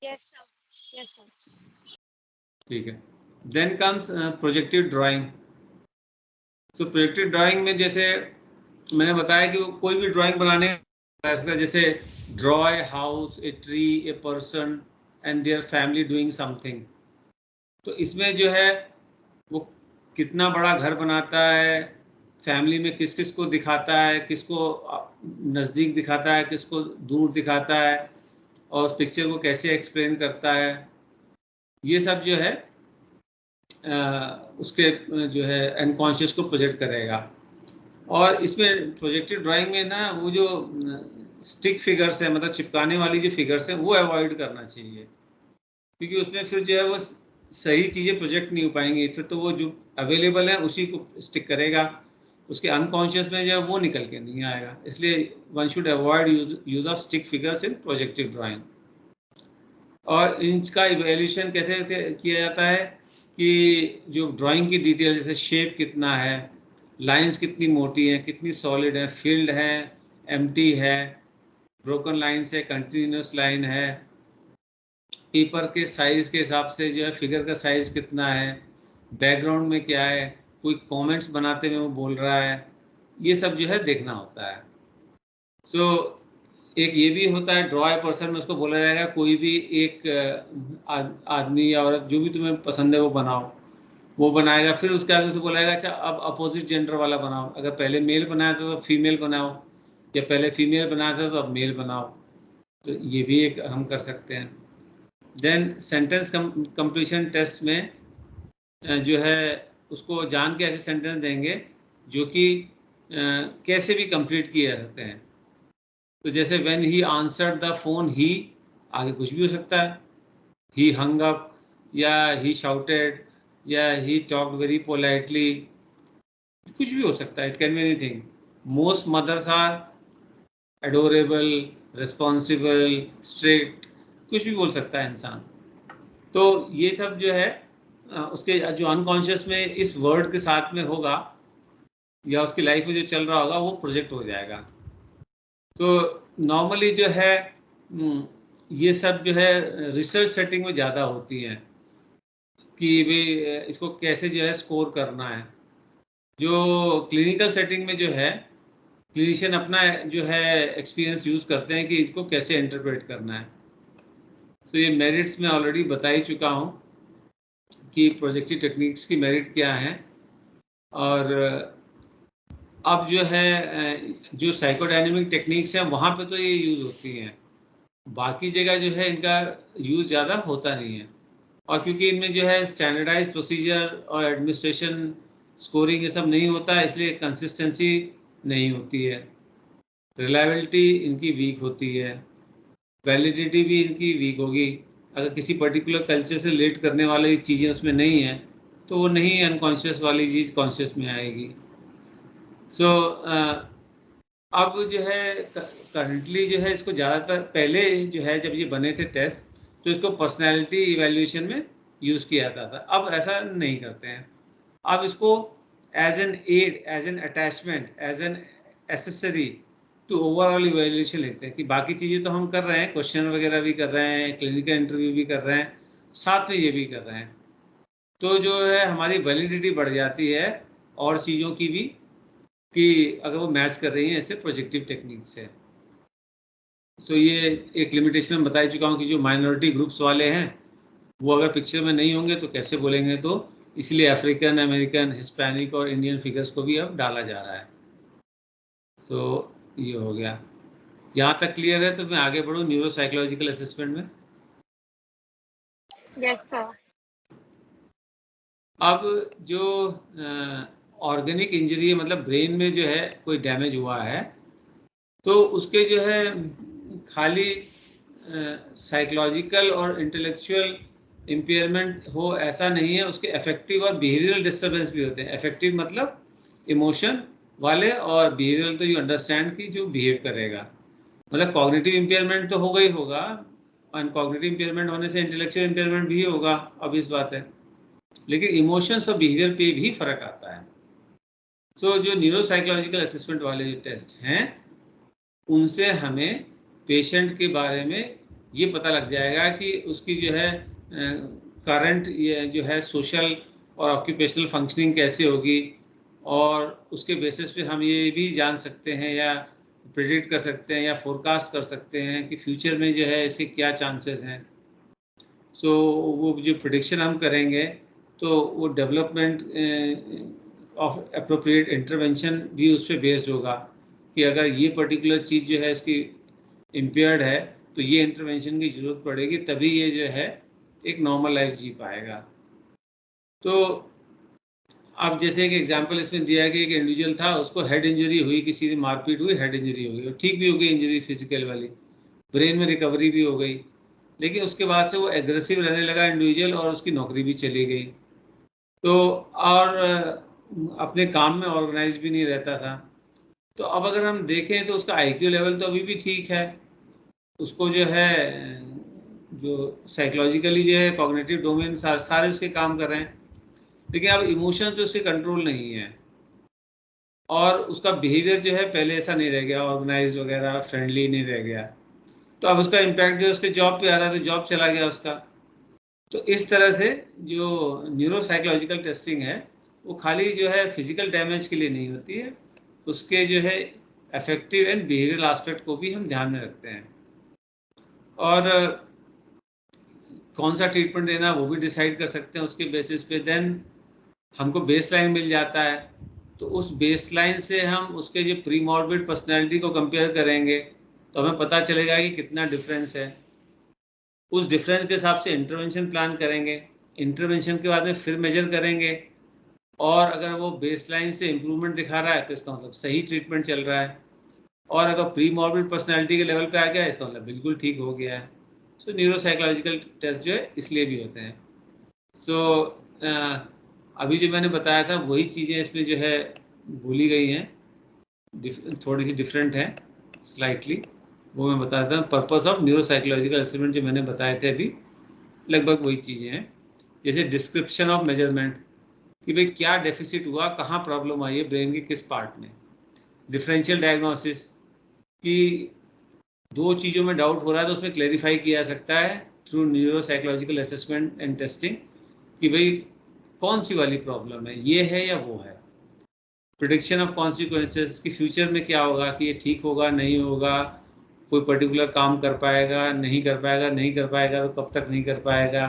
Yes, sir. Yes, sir. ठीक है। Then comes projective drawing. तो प्रोजेक्टिव ड्राइंग में जैसे मैंने बताया कि कोई भी ड्राइंग बनाने का, जैसे draw a house, a tree, a person and their family doing something. तो इसमें जो है वो कितना बड़ा घर बनाता है, फैमिली में किस किस को दिखाता है, किसको नज़दीक दिखाता है, किसको दूर दिखाता है, और उस पिक्चर को कैसे एक्सप्लेन करता है, ये सब जो है उसके जो है अनकॉन्शियस को प्रोजेक्ट करेगा। और इसमें प्रोजेक्टिव ड्राइंग में ना वो जो स्टिक फिगर्स है, मतलब चिपकाने वाली जो फिगर्स हैं, वो अवॉइड करना चाहिए, क्योंकि उसमें फिर जो है वो सही चीज़ें प्रोजेक्ट नहीं हो पाएंगी। फिर तो वो जो अवेलेबल है उसी को स्टिक करेगा, उसके अनकॉन्शियस में जो है वो निकल के नहीं आएगा। इसलिए one should avoid use of stick figures in projective drawing. और इनका इवेल्यूशन कैसे किया जाता है कि जो ड्राइंग की डिटेल, जैसे शेप कितना है, लाइंस कितनी मोटी हैं, कितनी सॉलिड है, फिल्ड है, एम्प्टी है, ब्रोकन लाइन्स है, कंटिन्यूस लाइन है, पेपर के साइज़ के हिसाब से जो है फिगर का साइज़ कितना है, बैकग्राउंड में क्या है, कोई कमेंट्स बनाते हुए वो बोल रहा है, ये सब जो है देखना होता है। सो एक ये भी होता है ड्रॉ ए पर्सन में, उसको बोला जाएगा कोई भी एक आदमी या औरत जो भी तुम्हें पसंद है वो बनाओ, वो बनाएगा। फिर उसके आदमी से बोला जाएगा अच्छा अब अपोजिट जेंडर वाला बनाओ, अगर पहले मेल बनाया था तो फीमेल बनाओ, या पहले फीमेल बनाया था तो अब मेल बनाओ। तो ये भी एक हम कर सकते हैं। देन सेंटेंस कंप्लीशन टेस्ट में जो है उसको जान के ऐसे सेंटेंस देंगे जो कि कैसे भी कंप्लीट किए जा सकते हैं। तो जैसे when he answered the phone, he आगे कुछ भी हो सकता है, ही हंग अप, या ही शाउटेड, या ही टॉक्ड वेरी पोलाइटली, कुछ भी हो सकता है, it can be anything. Most mothers are adorable, responsible, strict, कुछ भी बोल सकता है इंसान। तो ये सब जो है उसके जो अनकॉन्शियस में इस वर्ड के साथ में होगा या उसकी लाइफ में जो चल रहा होगा वो प्रोजेक्ट हो जाएगा। तो नॉर्मली जो है ये सब जो है रिसर्च सेटिंग में ज़्यादा होती हैं कि भाई इसको कैसे जो है स्कोर करना है। जो क्लिनिकल सेटिंग में जो है क्लिनिशियन अपना जो है एक्सपीरियंस यूज़ करते हैं कि इसको कैसे इंटरप्रेट करना है। तो ये मेरिट्स में ऑलरेडी बता ही चुका हूँ कि प्रोजेक्टिव टेक्निक्स की मेरिट क्या है। और अब जो है जो साइकोडायनेमिक टेक्निक्स हैं वहाँ पे तो ये यूज़ होती हैं, बाकी जगह जो है इनका यूज़ ज़्यादा होता नहीं है। और क्योंकि इनमें जो है स्टैंडर्डाइज प्रोसीजर और एडमिनिस्ट्रेशन स्कोरिंग ये सब नहीं होता है, इसलिए कंसिस्टेंसी नहीं होती है, रिलायबिलिटी इनकी वीक होती है, वैलिडिटी भी इनकी वीक होगी। अगर किसी पर्टिकुलर कल्चर से रिलेट करने वाली चीज़ें उसमें नहीं हैं तो वो नहीं अनकॉन्शियस वाली चीज़ कॉन्शियस में आएगी। सो अब जो है करंटली जो है इसको ज़्यादातर, पहले जो है जब ये बने थे टेस्ट तो इसको पर्सनैलिटी इवैल्यूएशन में यूज़ किया जाता था, अब ऐसा नहीं करते हैं। अब इसको as an aid, as an attachment, as an accessory to overall evaluation लिखते हैं कि बाकी चीज़ें तो हम कर रहे हैं, क्वेश्चन वगैरह भी कर रहे हैं, क्लिनिकल इंटरव्यू भी कर रहे हैं, साथ में ये भी कर रहे हैं, तो जो है हमारी वैलिडिटी बढ़ जाती है और चीज़ों की भी, कि अगर वो मैच कर रही हैं ऐसे प्रोजेक्टिव टेक्निक से। तो ये एक लिमिटेशन में बता चुका हूँ कि जो माइनॉरिटी ग्रुप्स वाले हैं वो अगर पिक्चर में नहीं होंगे तो कैसे बोलेंगे, तो इसलिए अफ्रीकन अमेरिकन, हिस्पैनिक और इंडियन फिगर्स को भी अब डाला जा रहा है। सो ये हो गया, यहाँ तक क्लियर है? तो मैं आगे बढ़ूँ न्यूरो साइकोलॉजिकल असेसमेंट में। Yes sir. अब जो ऑर्गेनिक इंजरी है, मतलब ब्रेन में जो है कोई डैमेज हुआ है, तो उसके जो है खाली साइकोलॉजिकल और इंटेलेक्चुअल इम्पेयरमेंट हो ऐसा नहीं है, उसके अफेक्टिव और बिहेवियरल डिस्टर्बेंस भी होते हैं। अफेक्टिव मतलब इमोशन वाले, और बिहेवियरल तो यू अंडरस्टैंड कि जो बिहेव करेगा, मतलब कॉग्निटिव इम्पेयरमेंट तो होगा ही होगा, और कॉग्निटिव इम्पेयरमेंट होने से इंटेलेक्चुअल इम्पेयरमेंट भी होगा, obvious बात है, लेकिन इमोशंस और बिहेवियर पे भी फर्क आता है। सो जो न्यूरो साइकोलॉजिकल असेसमेंट वाले जो टेस्ट हैं, उनसे हमें पेशेंट के बारे में ये पता लग जाएगा कि उसकी जो है करंट ये जो है सोशल और ऑक्यूपेशनल फंक्शनिंग कैसे होगी, और उसके बेसिस पे हम ये भी जान सकते हैं या प्रेडिक्ट कर सकते हैं या फोरकास्ट कर सकते हैं कि फ्यूचर में जो है इसके क्या चांसेस हैं। सो वो जो प्रेडिक्शन हम करेंगे तो वो डेवलपमेंट ऑफ अप्रोप्रिएट इंटरवेंशन भी उस पर बेस्ड होगा कि अगर ये पर्टिकुलर चीज़ जो है इसकी इम्पेयर्ड है तो ये इंटरवेंशन की ज़रूरत पड़ेगी, तभी ये जो है एक नॉर्मल लाइफ जी पाएगा। तो अब जैसे एक एग्जांपल इसमें दिया है कि एक इंडिविजुअल था, उसको हेड इंजरी हुई, किसी से मारपीट हुई, हेड इंजरी हो गई, ठीक भी हो गई इंजरी फिजिकल वाली, ब्रेन में रिकवरी भी हो गई, लेकिन उसके बाद से वो एग्रेसिव रहने लगा इंडिविजुअल और उसकी नौकरी भी चली गई। तो और अपने काम में ऑर्गेनाइज भी नहीं रहता था। तो अब अगर हम देखें तो उसका आईक्यू लेवल तो अभी भी ठीक है, उसको जो है जो साइकोलॉजिकली जो है कॉग्निटिव डोमेन सारे उसके काम कर रहे हैं, लेकिन अब इमोशन जो उसके कंट्रोल नहीं है, और उसका बिहेवियर जो है पहले ऐसा नहीं रह गया, ऑर्गेनाइज वगैरह फ्रेंडली नहीं रह गया, तो अब उसका इम्पैक्ट जो है उसके जॉब पे आ रहा है, तो जॉब चला गया उसका। तो इस तरह से जो न्यूरो साइकोलॉजिकल टेस्टिंग है वो खाली जो है फिजिकल डैमेज के लिए नहीं होती है, उसके जो है अफेक्टिव एंड बिहेवियरल एस्पेक्ट को भी हम ध्यान में रखते हैं, और कौन सा ट्रीटमेंट देना वो भी डिसाइड कर सकते हैं उसके बेसिस पे। देन हमको बेसलाइन मिल जाता है, तो उस बेसलाइन से हम उसके जो प्री मॉर्बिड पर्सनैलिटी को कंपेयर करेंगे तो हमें पता चलेगा कि कितना डिफरेंस है। उस डिफरेंस के हिसाब से इंटरवेंशन प्लान करेंगे, इंटरवेंशन के बाद में फिर मेजर करेंगे, और अगर वो बेसलाइन से इम्प्रूवमेंट दिखा रहा है तो इसका मतलब सही ट्रीटमेंट चल रहा है, और अगर प्री मॉर्बिड पर्सनैलिटी के लेवल पे आ गया इसका मतलब बिल्कुल ठीक हो गया है। सो न्यूरो साइकोलॉजिकल टेस्ट जो है इसलिए भी होते हैं। सो अभी जो मैंने बताया था वही चीज़ें इसमें जो है भूली गई हैं, थोड़ी सी डिफरेंट है स्लाइटली, वो मैं बताता हूँ। Purpose of neuro psychological assessment जो मैंने बताए थे अभी, लगभग वही चीज़ें हैं। जैसे डिस्क्रिप्शन ऑफ मेजरमेंट, कि भाई क्या डेफिसिट हुआ, कहाँ प्रॉब्लम आई है ब्रेन के किस पार्ट में। डिफरेंशियल डायग्नोसिस, कि दो चीज़ों में डाउट हो रहा है तो उसमें क्लेरिफाई किया जा सकता है through neuro psychological assessment and testing, कि भाई कौन सी वाली प्रॉब्लम है, ये है या वो है। प्रिडिक्शन ऑफ कॉन्सिक्वेंसेस, कि फ्यूचर में क्या होगा, कि ये ठीक होगा नहीं होगा, कोई पर्टिकुलर काम कर पाएगा नहीं कर पाएगा, नहीं कर पाएगा तो कब तक नहीं कर पाएगा।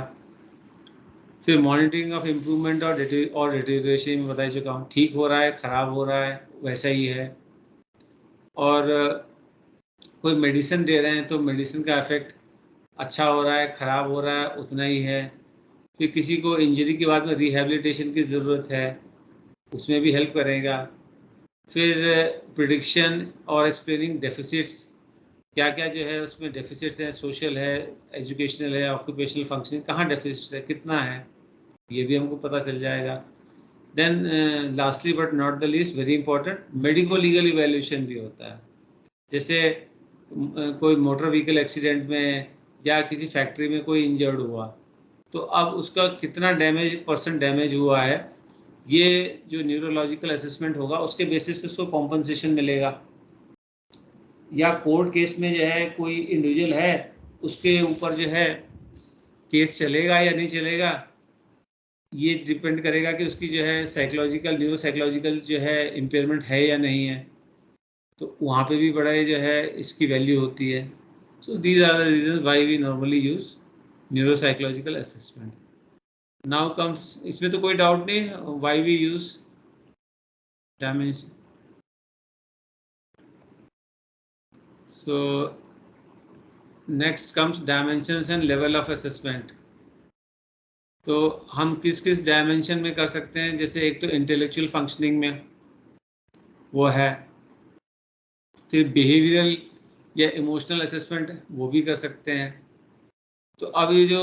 फिर मॉनिटरिंग ऑफ इम्प्रूवमेंट और डिटेरियोरेशन में बता चुका हूँ, ठीक हो रहा है ख़राब हो रहा है वैसा ही है। और कोई मेडिसिन दे रहे हैं तो मेडिसिन का इफेक्ट अच्छा हो रहा है ख़राब हो रहा है उतना ही है। फिर किसी को इंजरी के बाद में रिहैबिलिटेशन की ज़रूरत है, उसमें भी हेल्प करेगा। फिर प्रिडिक्शन और एक्सप्लेनिंग डेफिसिट्स, क्या क्या जो है उसमें डेफिसिट्स हैं, सोशल है, एजुकेशनल है, ऑक्यूपेशनल फंक्शनिंग, कहाँ डेफिसिट्स है, कितना है, ये भी हमको पता चल जाएगा। Then lastly but not the least, very important, medico legal evaluation भी होता है। जैसे कोई मोटर व्हीकल एक्सीडेंट में या किसी फैक्ट्री में कोई इंजर्ड हुआ, तो अब उसका कितना परसेंट डैमेज हुआ है, ये जो न्यूरोलॉजिकल असेसमेंट होगा उसके बेसिस पे उसको कॉम्पनसेशन मिलेगा। या कोर्ट केस में जो है कोई इंडिविजुअल है, उसके ऊपर जो है केस चलेगा या नहीं चलेगा, ये डिपेंड करेगा कि उसकी जो है साइकोलॉजिकल न्यूरोसाइकोलॉजिकल जो है इम्पेयरमेंट है या नहीं है। तो वहाँ पे भी बड़ा जो है इसकी वैल्यू होती है। So these are the reasons why we normally use neuropsychological assessment. Now comes, इसमें तो कोई डाउट नहीं why we use dimension. So next comes dimensions and level of assessment. तो हम किस किस डायमेंशन में कर सकते हैं, जैसे एक तो इंटेलेक्चुअल फंक्शनिंग में वो है, फिर बिहेवियरल या इमोशनल असेसमेंट वो भी कर सकते हैं। तो अब ये जो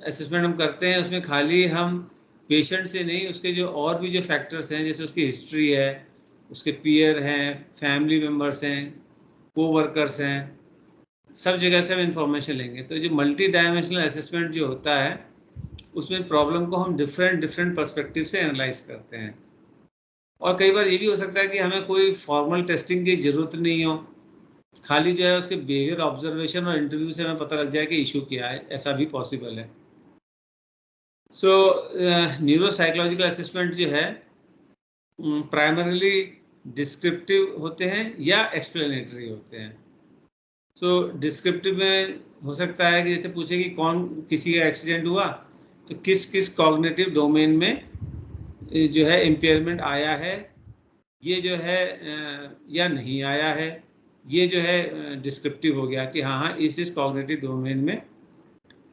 असेसमेंट हम करते हैं उसमें खाली हम पेशेंट से नहीं, उसके जो और भी जो फैक्टर्स हैं, जैसे उसकी हिस्ट्री है, उसके पीयर हैं, फैमिली मेम्बर्स हैं, कोवर्कर्स हैं, सब जगह से हम इंफॉर्मेशन लेंगे। तो जो मल्टी डायमेंशनल असेसमेंट जो होता है उसमें प्रॉब्लम को हम डिफरेंट पर्सपेक्टिव से एनालाइज करते हैं। और कई बार ये भी हो सकता है कि हमें कोई फॉर्मल टेस्टिंग की ज़रूरत नहीं हो, खाली जो है उसके बिहेवियर ऑब्जर्वेशन और इंटरव्यू से हमें पता लग जाए कि इशू क्या है, ऐसा भी पॉसिबल है। सो न्यूरोसाइकोलॉजिकल असेसमेंट जो है प्राइमरीली डिस्क्रिप्टिव होते हैं या एक्सप्लेनेटरी होते हैं। सो डिस्क्रिप्टिव में हो सकता है कि जैसे पूछे कि कौन किसी का एक्सीडेंट हुआ तो किस किस कॉग्निटिव डोमेन में जो है इम्पेयरमेंट आया है, ये जो है या नहीं आया है, ये जो है डिस्क्रिप्टिव हो गया कि हाँ हाँ इस कॉग्निटिव डोमेन में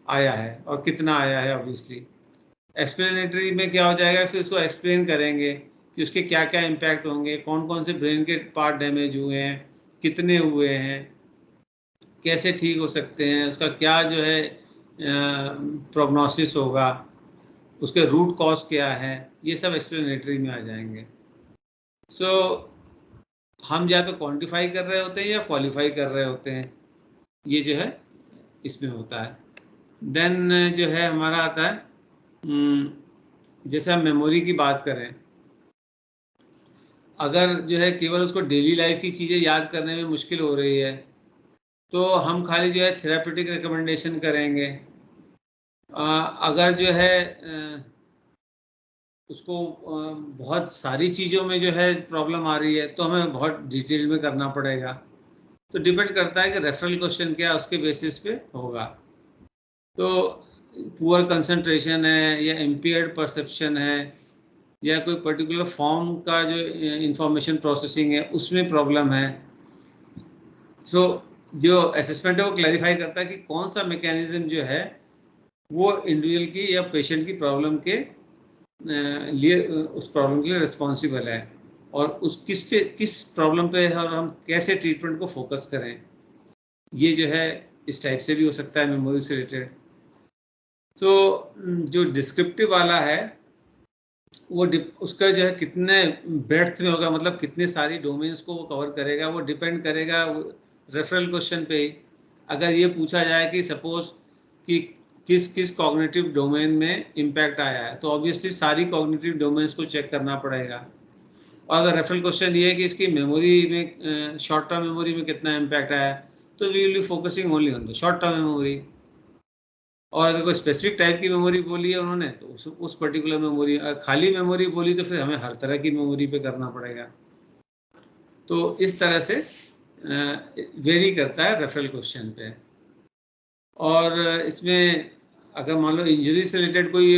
आया है और कितना आया है। ऑब्वियसली एक्सप्लेनेटरी में क्या हो जाएगा, फिर उसको एक्सप्लेन करेंगे कि उसके क्या क्या इम्पैक्ट होंगे, कौन कौन से ब्रेन के पार्ट डैमेज हुए हैं, कितने हुए हैं, कैसे ठीक हो सकते हैं, उसका क्या जो है प्रोग्नोसिस होगा, उसके रूट कॉज क्या है, ये सब एक्सप्लेनेटरी में आ जाएंगे। सो हम या तो क्वांटिफाई कर रहे होते हैं या क्वालिफाई कर रहे होते हैं, ये जो है इसमें होता है। देन जो है हमारा आता है जैसे हम मेमोरी की बात करें, अगर जो है केवल उसको डेली लाइफ की चीज़ें याद करने में मुश्किल हो रही है तो हम खाली जो है थेरापेटिक रिकमेंडेशन करेंगे। अगर जो है उसको बहुत सारी चीज़ों में जो है प्रॉब्लम आ रही है तो हमें बहुत डिटेल में करना पड़ेगा। तो डिपेंड करता है कि रेफरल क्वेश्चन क्या उसके बेसिस पे होगा। तो पुअर कंसंट्रेशन है या इम्पेयर्ड परसेप्शन है या कोई पर्टिकुलर फॉर्म का जो इंफॉर्मेशन प्रोसेसिंग है उसमें प्रॉब्लम है। सो जो असेसमेंट है वो क्लैरिफाई करता है कि कौन सा मैकेनिज्म जो है वो इंडिविजुअल की या पेशेंट की प्रॉब्लम के लिए उस प्रॉब्लम के लिए रिस्पॉन्सिबल है और उस किस प्रॉब्लम पे है और हम कैसे ट्रीटमेंट को फोकस करें। ये जो है इस टाइप से भी हो सकता है मेमोरी से रिलेटेड। तो जो डिस्क्रिप्टिव वाला है वो उसका जो है कितने ब्रेड्थ में होगा, मतलब कितने सारी डोमेन्स को वो कवर करेगा, वो डिपेंड करेगा रेफरल क्वेश्चन पे ही। अगर ये पूछा जाए कि सपोज कि किस किस कॉग्निटिव डोमेन में इम्पैक्ट आया है तो ऑब्वियसली सारी कॉग्निटिव डोमेन्स को चेक करना पड़ेगा। और अगर रेफरल क्वेश्चन ये है कि इसकी मेमोरी में शॉर्ट टर्म मेमोरी में कितना इम्पैक्ट आया है तो we will be focusing only on the short term memory. और अगर कोई स्पेसिफिक टाइप की मेमोरी बोली है उन्होंने तो उस पर्टिकुलर मेमोरी, खाली मेमोरी बोली तो फिर हमें हर तरह की मेमोरी पे करना पड़ेगा। तो इस तरह से वेरी करता है रेफरल क्वेश्चन पे। और इसमें अगर मान लो इंजरी से रिलेटेड कोई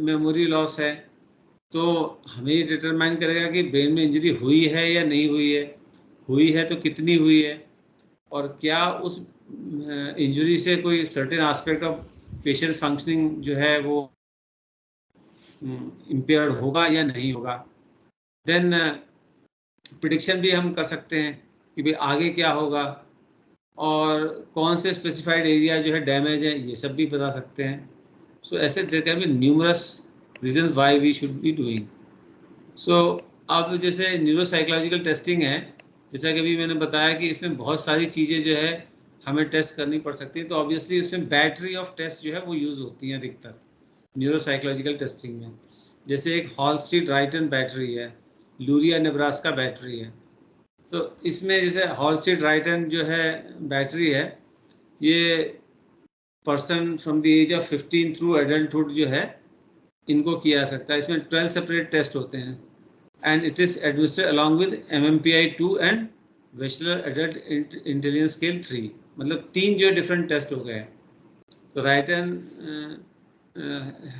मेमोरी लॉस है तो हमें ये डिटरमाइन करेगा कि ब्रेन में इंजरी हुई है या नहीं हुई है तो कितनी हुई है, और क्या उस इंजरी से कोई certain aspect of patient functioning जो है वो इम्पेयर्ड होगा या नहीं होगा। देन प्रिडिक्शन भी हम कर सकते हैं कि भाई आगे क्या होगा और कौन से स्पेसिफाइड एरिया जो है डैमेज है, ये सब भी बता सकते हैं। सो ऐसे there can be numerous reasons why we should be doing. So अब जैसे न्यूरोसाइकोलॉजिकल टेस्टिंग है, जैसा कि अभी मैंने बताया कि इसमें बहुत सारी चीज़ें जो है हमें टेस्ट करनी पड़ सकती हैं, तो ऑब्वियसली इसमें बैटरी ऑफ टेस्ट जो है वो यूज़ होती हैं अधिकतर न्यूरोसाइकोलॉजिकल टेस्टिंग में। जैसे एक हॉल स्ट्रीट राइटन बैटरी है, लूरिया नेब्रास्का बैटरी है। तो इसमें जैसे हॉल स्ट्रीट राइटन जो है बैटरी है, ये person from the age of 15 through adulthood जो है इनको किया जा सकता है। इसमें 12 सेपरेट टेस्ट होते हैं and it is administered along with MMPI 2 and bachelor adult intelligence scale 3। मतलब 3 जो डिफरेंट टेस्ट हो गए। तो written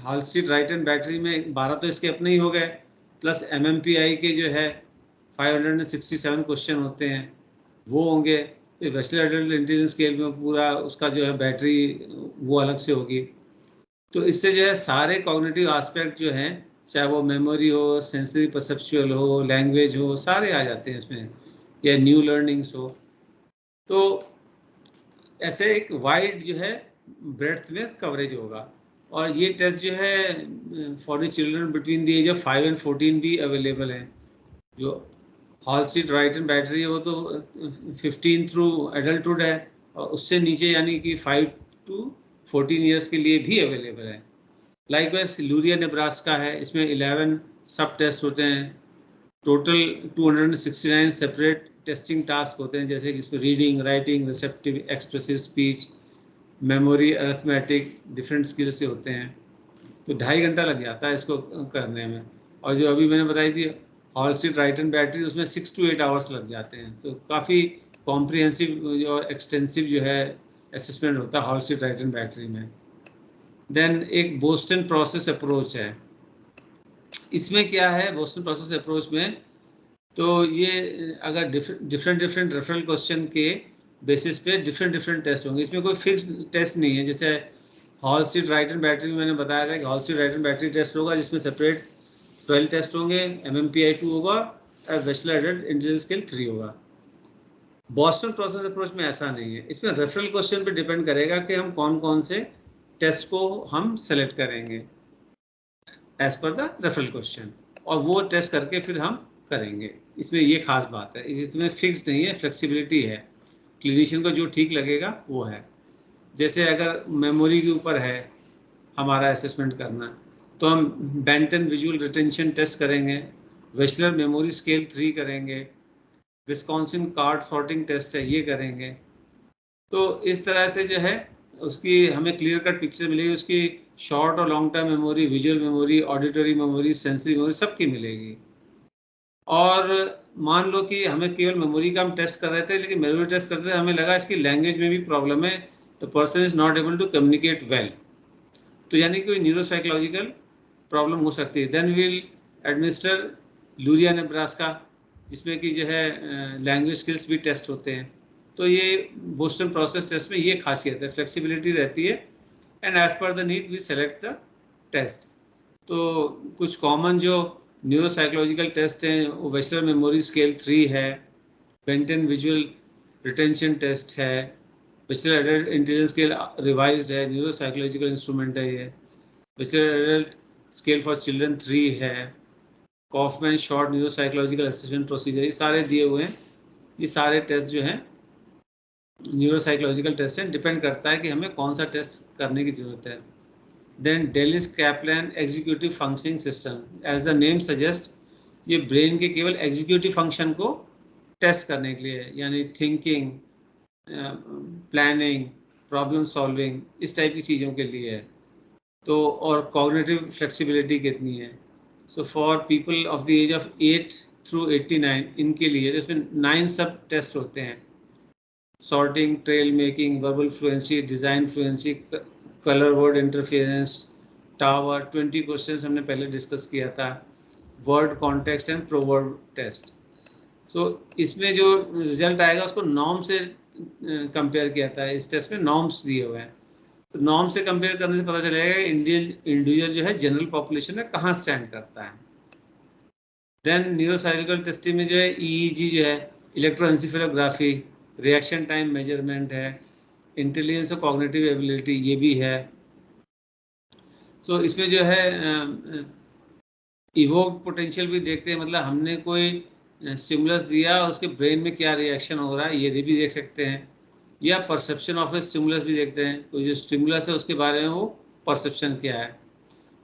hall street Reitan battery में 12 तो इसके अपने ही हो गए, प्लस MMPI के जो है 567 क्वेश्चन होते हैं वो होंगे। तो बैचलर एडल्ट इंटेलिजेंस स्केल में पूरा उसका जो है बैटरी वो अलग से होगी। तो इससे जो है सारे कॉग्निटिव एस्पेक्ट जो हैं, चाहे वो मेमोरी हो, सेंसरी परसेप्चुअल हो, लैंग्वेज हो, सारे आ जाते हैं इसमें, या न्यू लर्निंग्स हो। तो ऐसे एक वाइड जो है ब्रेड्थ में कवरेज होगा। और ये टेस्ट जो है for the children between the age of 5 and 14 भी अवेलेबल हैं। जो हॉल स्ट्रीट राइटन बैटरी है वो तो 15 थ्रू एडल्टहुड है, और उससे नीचे यानी कि 5 to 14 ईयर्स के लिए भी अवेलेबल है। लाइकवाइज लूरिया नेब्रास्का है, इसमें 11 सब टेस्ट होते हैं। टोटल 269 सेपरेट टेस्टिंग टास्क होते हैं, जैसे कि इसमें reading, writing, receptive, expressive speech, memory, arithmetic, different skill से होते हैं। तो 2.5 घंटा लग जाता है इसको करने में। और जो अभी मैंने बताई थी हॉल स्ट्रीट राइटन बैटरी, उसमें 6 to 8 आवर्स लग जाते हैं। तो काफ़ी कॉम्प्रिहेंसिव और एक्सटेंसिव जो है असेसमेंट होता है हॉल स्ट्रीट राइटन बैटरी में। देन एक बोस्टन प्रोसेस अप्रोच है। इसमें क्या है बोस्टन प्रोसेस अप्रोच में, तो ये अगर डिफरेंट रेफरल क्वेश्चन के बेसिस पे डिफरेंट टेस्ट होंगे। इसमें कोई फिक्स टेस्ट नहीं है। जैसे हॉल स्ट्रीट राइटन बैटरी में मैंने बताया था कि Halstead Reitan battery test होगा जिसमें सेपरेट 12 टेस्ट होंगे, MMPI 2 होगा और बैचलर एडल्ट इंटेलिजेंस स्केल 3 होगा। बोस्टन प्रोसेस अप्रोच में ऐसा नहीं है। इसमें रेफरल क्वेश्चन पे डिपेंड करेगा कि हम कौन कौन से टेस्ट को हम सेलेक्ट करेंगे as per the referral question, और वो टेस्ट करके फिर हम करेंगे। इसमें ये खास बात है, इसमें फिक्स नहीं है, फ्लेक्सिबिलिटी है। क्लिनिशियन को जो ठीक लगेगा वो है। जैसे अगर मेमोरी के ऊपर है हमारा असेसमेंट करना, तो हम बेंटन विजुअल रिटेंशन टेस्ट करेंगे, वेशलर मेमोरी स्केल 3 करेंगे, विस्कॉन्सिन कार्ड सॉर्टिंग टेस्ट है ये करेंगे। तो इस तरह से जो है उसकी हमें क्लियर कट पिक्चर मिलेगी, उसकी शॉर्ट और long term memory, visual memory, auditory memory, sensory memory सबकी मिलेगी। और मान लो कि हमें केवल मेमोरी का हम टेस्ट कर रहे थे, लेकिन मेमोरी टेस्ट करते हमें लगा इसकी लैंग्वेज में भी प्रॉब्लम है, the person is not able to communicate well, तो यानी कि कोई न्यूरोसाइकोलॉजिकल प्रॉब्लम हो सकती है। Then will administer Luria Nebraska, जिसमें कि जो है लैंग्वेज स्किल्स भी टेस्ट होते हैं। तो ये बोस्टन प्रोसेस टेस्ट में ये खासियत है, फ्लेक्सिबिलिटी रहती है and as per the need we select the test. तो कुछ कॉमन जो न्यूरोसाइकोलॉजिकल टेस्ट हैं वो वेस्लर मेमोरी स्केल 3 है, बेंटन विजुअल रिटेंशन टेस्ट है, Wechsler adult intelligence scale revised है, न्यूरोसाइकोलॉजिकल इंस्ट्रूमेंट है ये, Wechsler adult scale for children 3 है, Kauffman short neuropsychological assessment procedure, ये सारे दिए हुए हैं। ये सारे टेस्ट जो हैं न्यूरोसाइकोलॉजिकल टेस्ट हैं, डिपेंड करता है कि हमें कौन सा टेस्ट करने की ज़रूरत है। Then Delis Kaplan executive functioning system, as the name suggest, ये ब्रेन के केवल एग्जीक्यूटिव फंक्शन को टेस्ट करने के लिए, यानी थिंकिंग, प्लानिंग, प्रॉब्लम सॉल्विंग, इस टाइप की चीज़ों के लिए है। तो और कॉग्निटिव फ्लेक्सिबिलिटी कितनी है। So for people of the age of 8 through 89 इनके लिए तो इसमें 9 सब टेस्ट होते हैं, sorting, trail making, verbal fluency, design fluency, colour word interference, tower, 20 questions हमने पहले डिस्कस किया था, word context and proverb test. So इसमें जो रिजल्ट आएगा उसको नॉर्म से कंपेयर किया था। इस टेस्ट में नॉर्म्स दिए हुए हैं, तो नॉर्म से कंपेयर करने से पता चलेगा इंडियन इंडिविजुअल जो है जनरल पॉपुलेशन में कहाँ स्टैंड करता है। देन न्यूरोसाइकोलॉजिकल टेस्टिंग में जो है EEG जो है, इलेक्ट्रोएंसेफेलोग्राफी, रिएक्शन टाइम मेजरमेंट है, इंटेलिजेंस और कॉग्निटिव एबिलिटी ये भी है। तो इसमें जो है इवोक पोटेंशियल भी देखते हैं, मतलब हमने कोई स्टिमुलस दिया उसके ब्रेन में क्या रिएक्शन हो रहा है ये भी देख सकते हैं, या परसेप्शन ऑफ ए स्टिमुलस भी देखते हैं, तो जो स्टिमुलस है उसके बारे में वो परसेप्शन क्या है।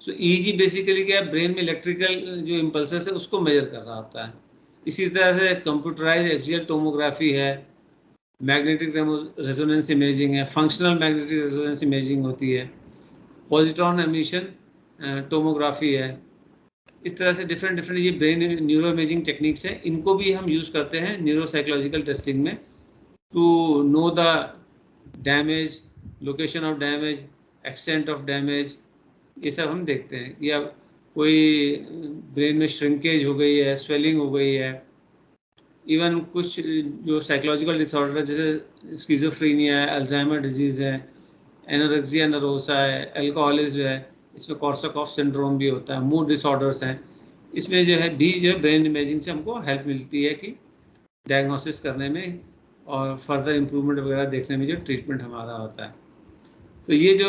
सो ईईजी बेसिकली क्या है, ब्रेन में इलेक्ट्रिकल जो इम्पल्सेस है उसको मेजर कर रहा होता है। इसी तरह से कंप्यूटराइज एक्सियल टोमोग्राफी है, मैग्नेटिक रेजोनेंस इमेजिंग है, फंक्शनल मैग्नेटिक रेजोनेंस इमेजिंग होती है, पॉजिट्रॉन एमिशन टोमोग्राफी है। इस तरह से डिफरेंट ये ब्रेन न्यूरो इमेजिंग टेक्निक्स हैं, इनको भी हम यूज़ करते हैं न्यूरो साइकोलॉजिकल टेस्टिंग में to know the damage, location of damage, extent of damage, ये सब हम देखते हैं। या कोई ब्रेन में श्रिंकेज हो गई है, स्वेलिंग हो गई है, इवन कुछ जो साइकोलॉजिकल डिसऑर्डर है जैसे स्किज़ोफ्रेनिया है, अल्जाइमर डिजीज़ है, एनोरेक्सिया नर्वोसा है, अल्कोहलिज्म है, इसमें कॉर्साकॉफ सिंड्रोम भी होता है, मूड डिसऑर्डर्स हैं, इसमें जो है ब्रेन इमेजिंग से हमको हेल्प मिलती है कि डायग्नोसिस करने में और फर्दर इम्प्रूवमेंट वगैरह देखने में जो ट्रीटमेंट हमारा होता है। तो ये जो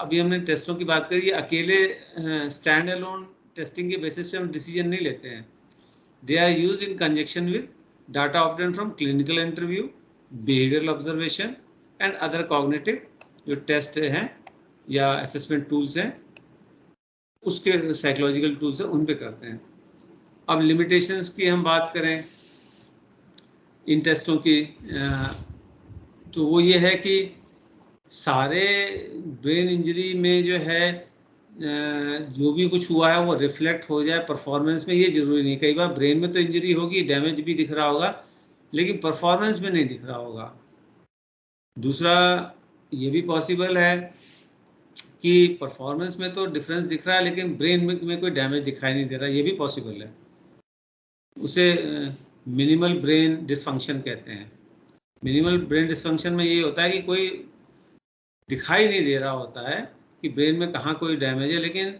अभी हमने टेस्टों की बात करी, ये अकेले स्टैंड अलोन टेस्टिंग के बेसिस पे हम डिसीजन नहीं लेते हैं। They are used in conjunction with data obtain from clinical interview, behavioural observation and other cognitive जो टेस्ट हैं या असेसमेंट टूल्स हैं, उसके साइकोलॉजिकल टूल्स हैं, उन पे करते हैं। अब लिमिटेशंस की हम बात करें इन टेस्टों की, तो वो ये है कि सारे ब्रेन इंजरी में जो है जो भी कुछ हुआ है वो रिफ्लेक्ट हो जाए परफॉर्मेंस में, ये जरूरी नहीं। कई बार ब्रेन में तो इंजरी होगी, डैमेज भी दिख रहा होगा, लेकिन परफॉर्मेंस में नहीं दिख रहा होगा। दूसरा ये भी पॉसिबल है कि परफॉर्मेंस में तो डिफरेंस दिख रहा है लेकिन ब्रेन में कोई डैमेज दिखाई नहीं दे रहा, ये भी पॉसिबल है। उसे मिनिमल ब्रेन डिसफंक्शन कहते हैं। मिनिमल ब्रेन डिसफंक्शन में ये होता है कि कोई दिखाई नहीं दे रहा होता है कि ब्रेन में कहाँ कोई डैमेज है, लेकिन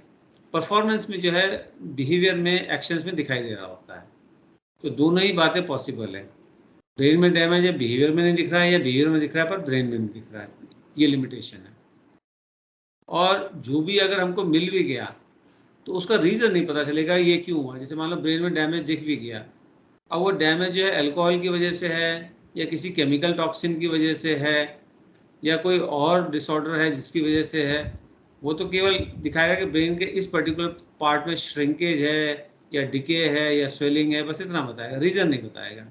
परफॉर्मेंस में जो है, बिहेवियर में, एक्शंस में दिखाई दे रहा होता है। तो दोनों ही बातें पॉसिबल है। ब्रेन में डैमेज है, बिहेवियर में नहीं दिख रहा है, या बिहेवियर में दिख रहा है पर ब्रेन में नहीं दिख रहा है, ये लिमिटेशन है। और जो भी अगर हमको मिल भी गया तो उसका रीज़न नहीं पता चलेगा ये क्यों हुआ। जैसे मान लो ब्रेन में डैमेज दिख भी गया, अब वो डैमेज जो है अल्कोहल की वजह से है या किसी केमिकल टॉक्सिन की वजह से है या कोई और डिसऑर्डर है जिसकी वजह से है, वो तो केवल दिखाएगा कि ब्रेन के इस पर्टिकुलर पार्ट में श्रिंकेज है या डिके है या स्वेलिंग है, बस इतना बताएगा, रीज़न नहीं बताएगा।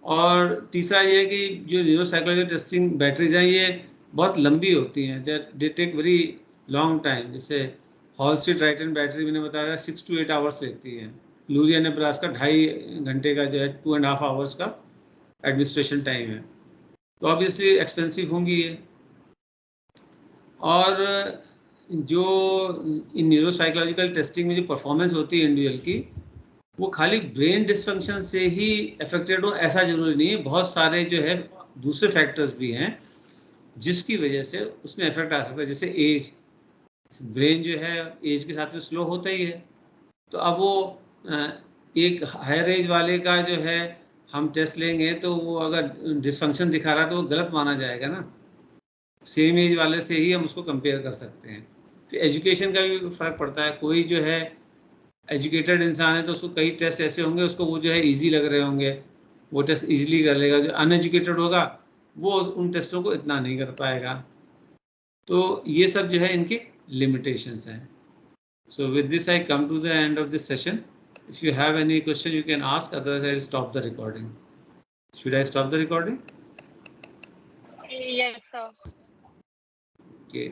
और तीसरा ये है कि जो न्यूरोसाइकोलॉजिकल टेस्टिंग बैटरीज हैं ये बहुत लंबी होती हैं, they take very long time. जैसे हॉलस्टिड राइटन बैटरी मैंने बताया 6 to 8 आवर्स लेती है। लुजियाना नेब्रास्का 2.5 घंटे का जो है 2.5 आवर्स का एडमिनिस्ट्रेशन टाइम है, तो ऑब्वियसली एक्सपेंसिव होंगी ये। और जो इन न्यूरोसाइकोलॉजिकल टेस्टिंग में जो परफॉर्मेंस होती है इंडिविजुअल की, वो खाली ब्रेन डिस्फंक्शन से ही अफेक्टेड हो ऐसा जरूरी नहीं है। बहुत सारे जो है दूसरे फैक्टर्स भी हैं जिसकी वजह से उसमें इफेक्ट आ सकता है। जैसे एज, ब्रेन जो है एज के साथ में स्लो होता ही है, तो अब वो एक हायर एज वाले का जो है हम टेस्ट लेंगे तो वो अगर डिस्फंक्शन दिखा रहा है तो वो गलत माना जाएगा ना। सेम एज वाले से ही हम उसको कंपेयर कर सकते हैं। फिर एजुकेशन का भी फर्क पड़ता है। कोई जो है एजुकेटेड इंसान है तो उसको कई टेस्ट ऐसे होंगे उसको वो जो है इजी लग रहे होंगे, वो टेस्ट इजीली कर लेगा। जो अनएजुकेटेड होगा वो उन टेस्टों को इतना नहीं कर पाएगा। तो ये सब जो है इनकी लिमिटेशंस हैं। So with this I come to the end of this session. If you have any question you can ask, otherwise I stop the recording. Should I stop the recording? Yes, sir. Okay.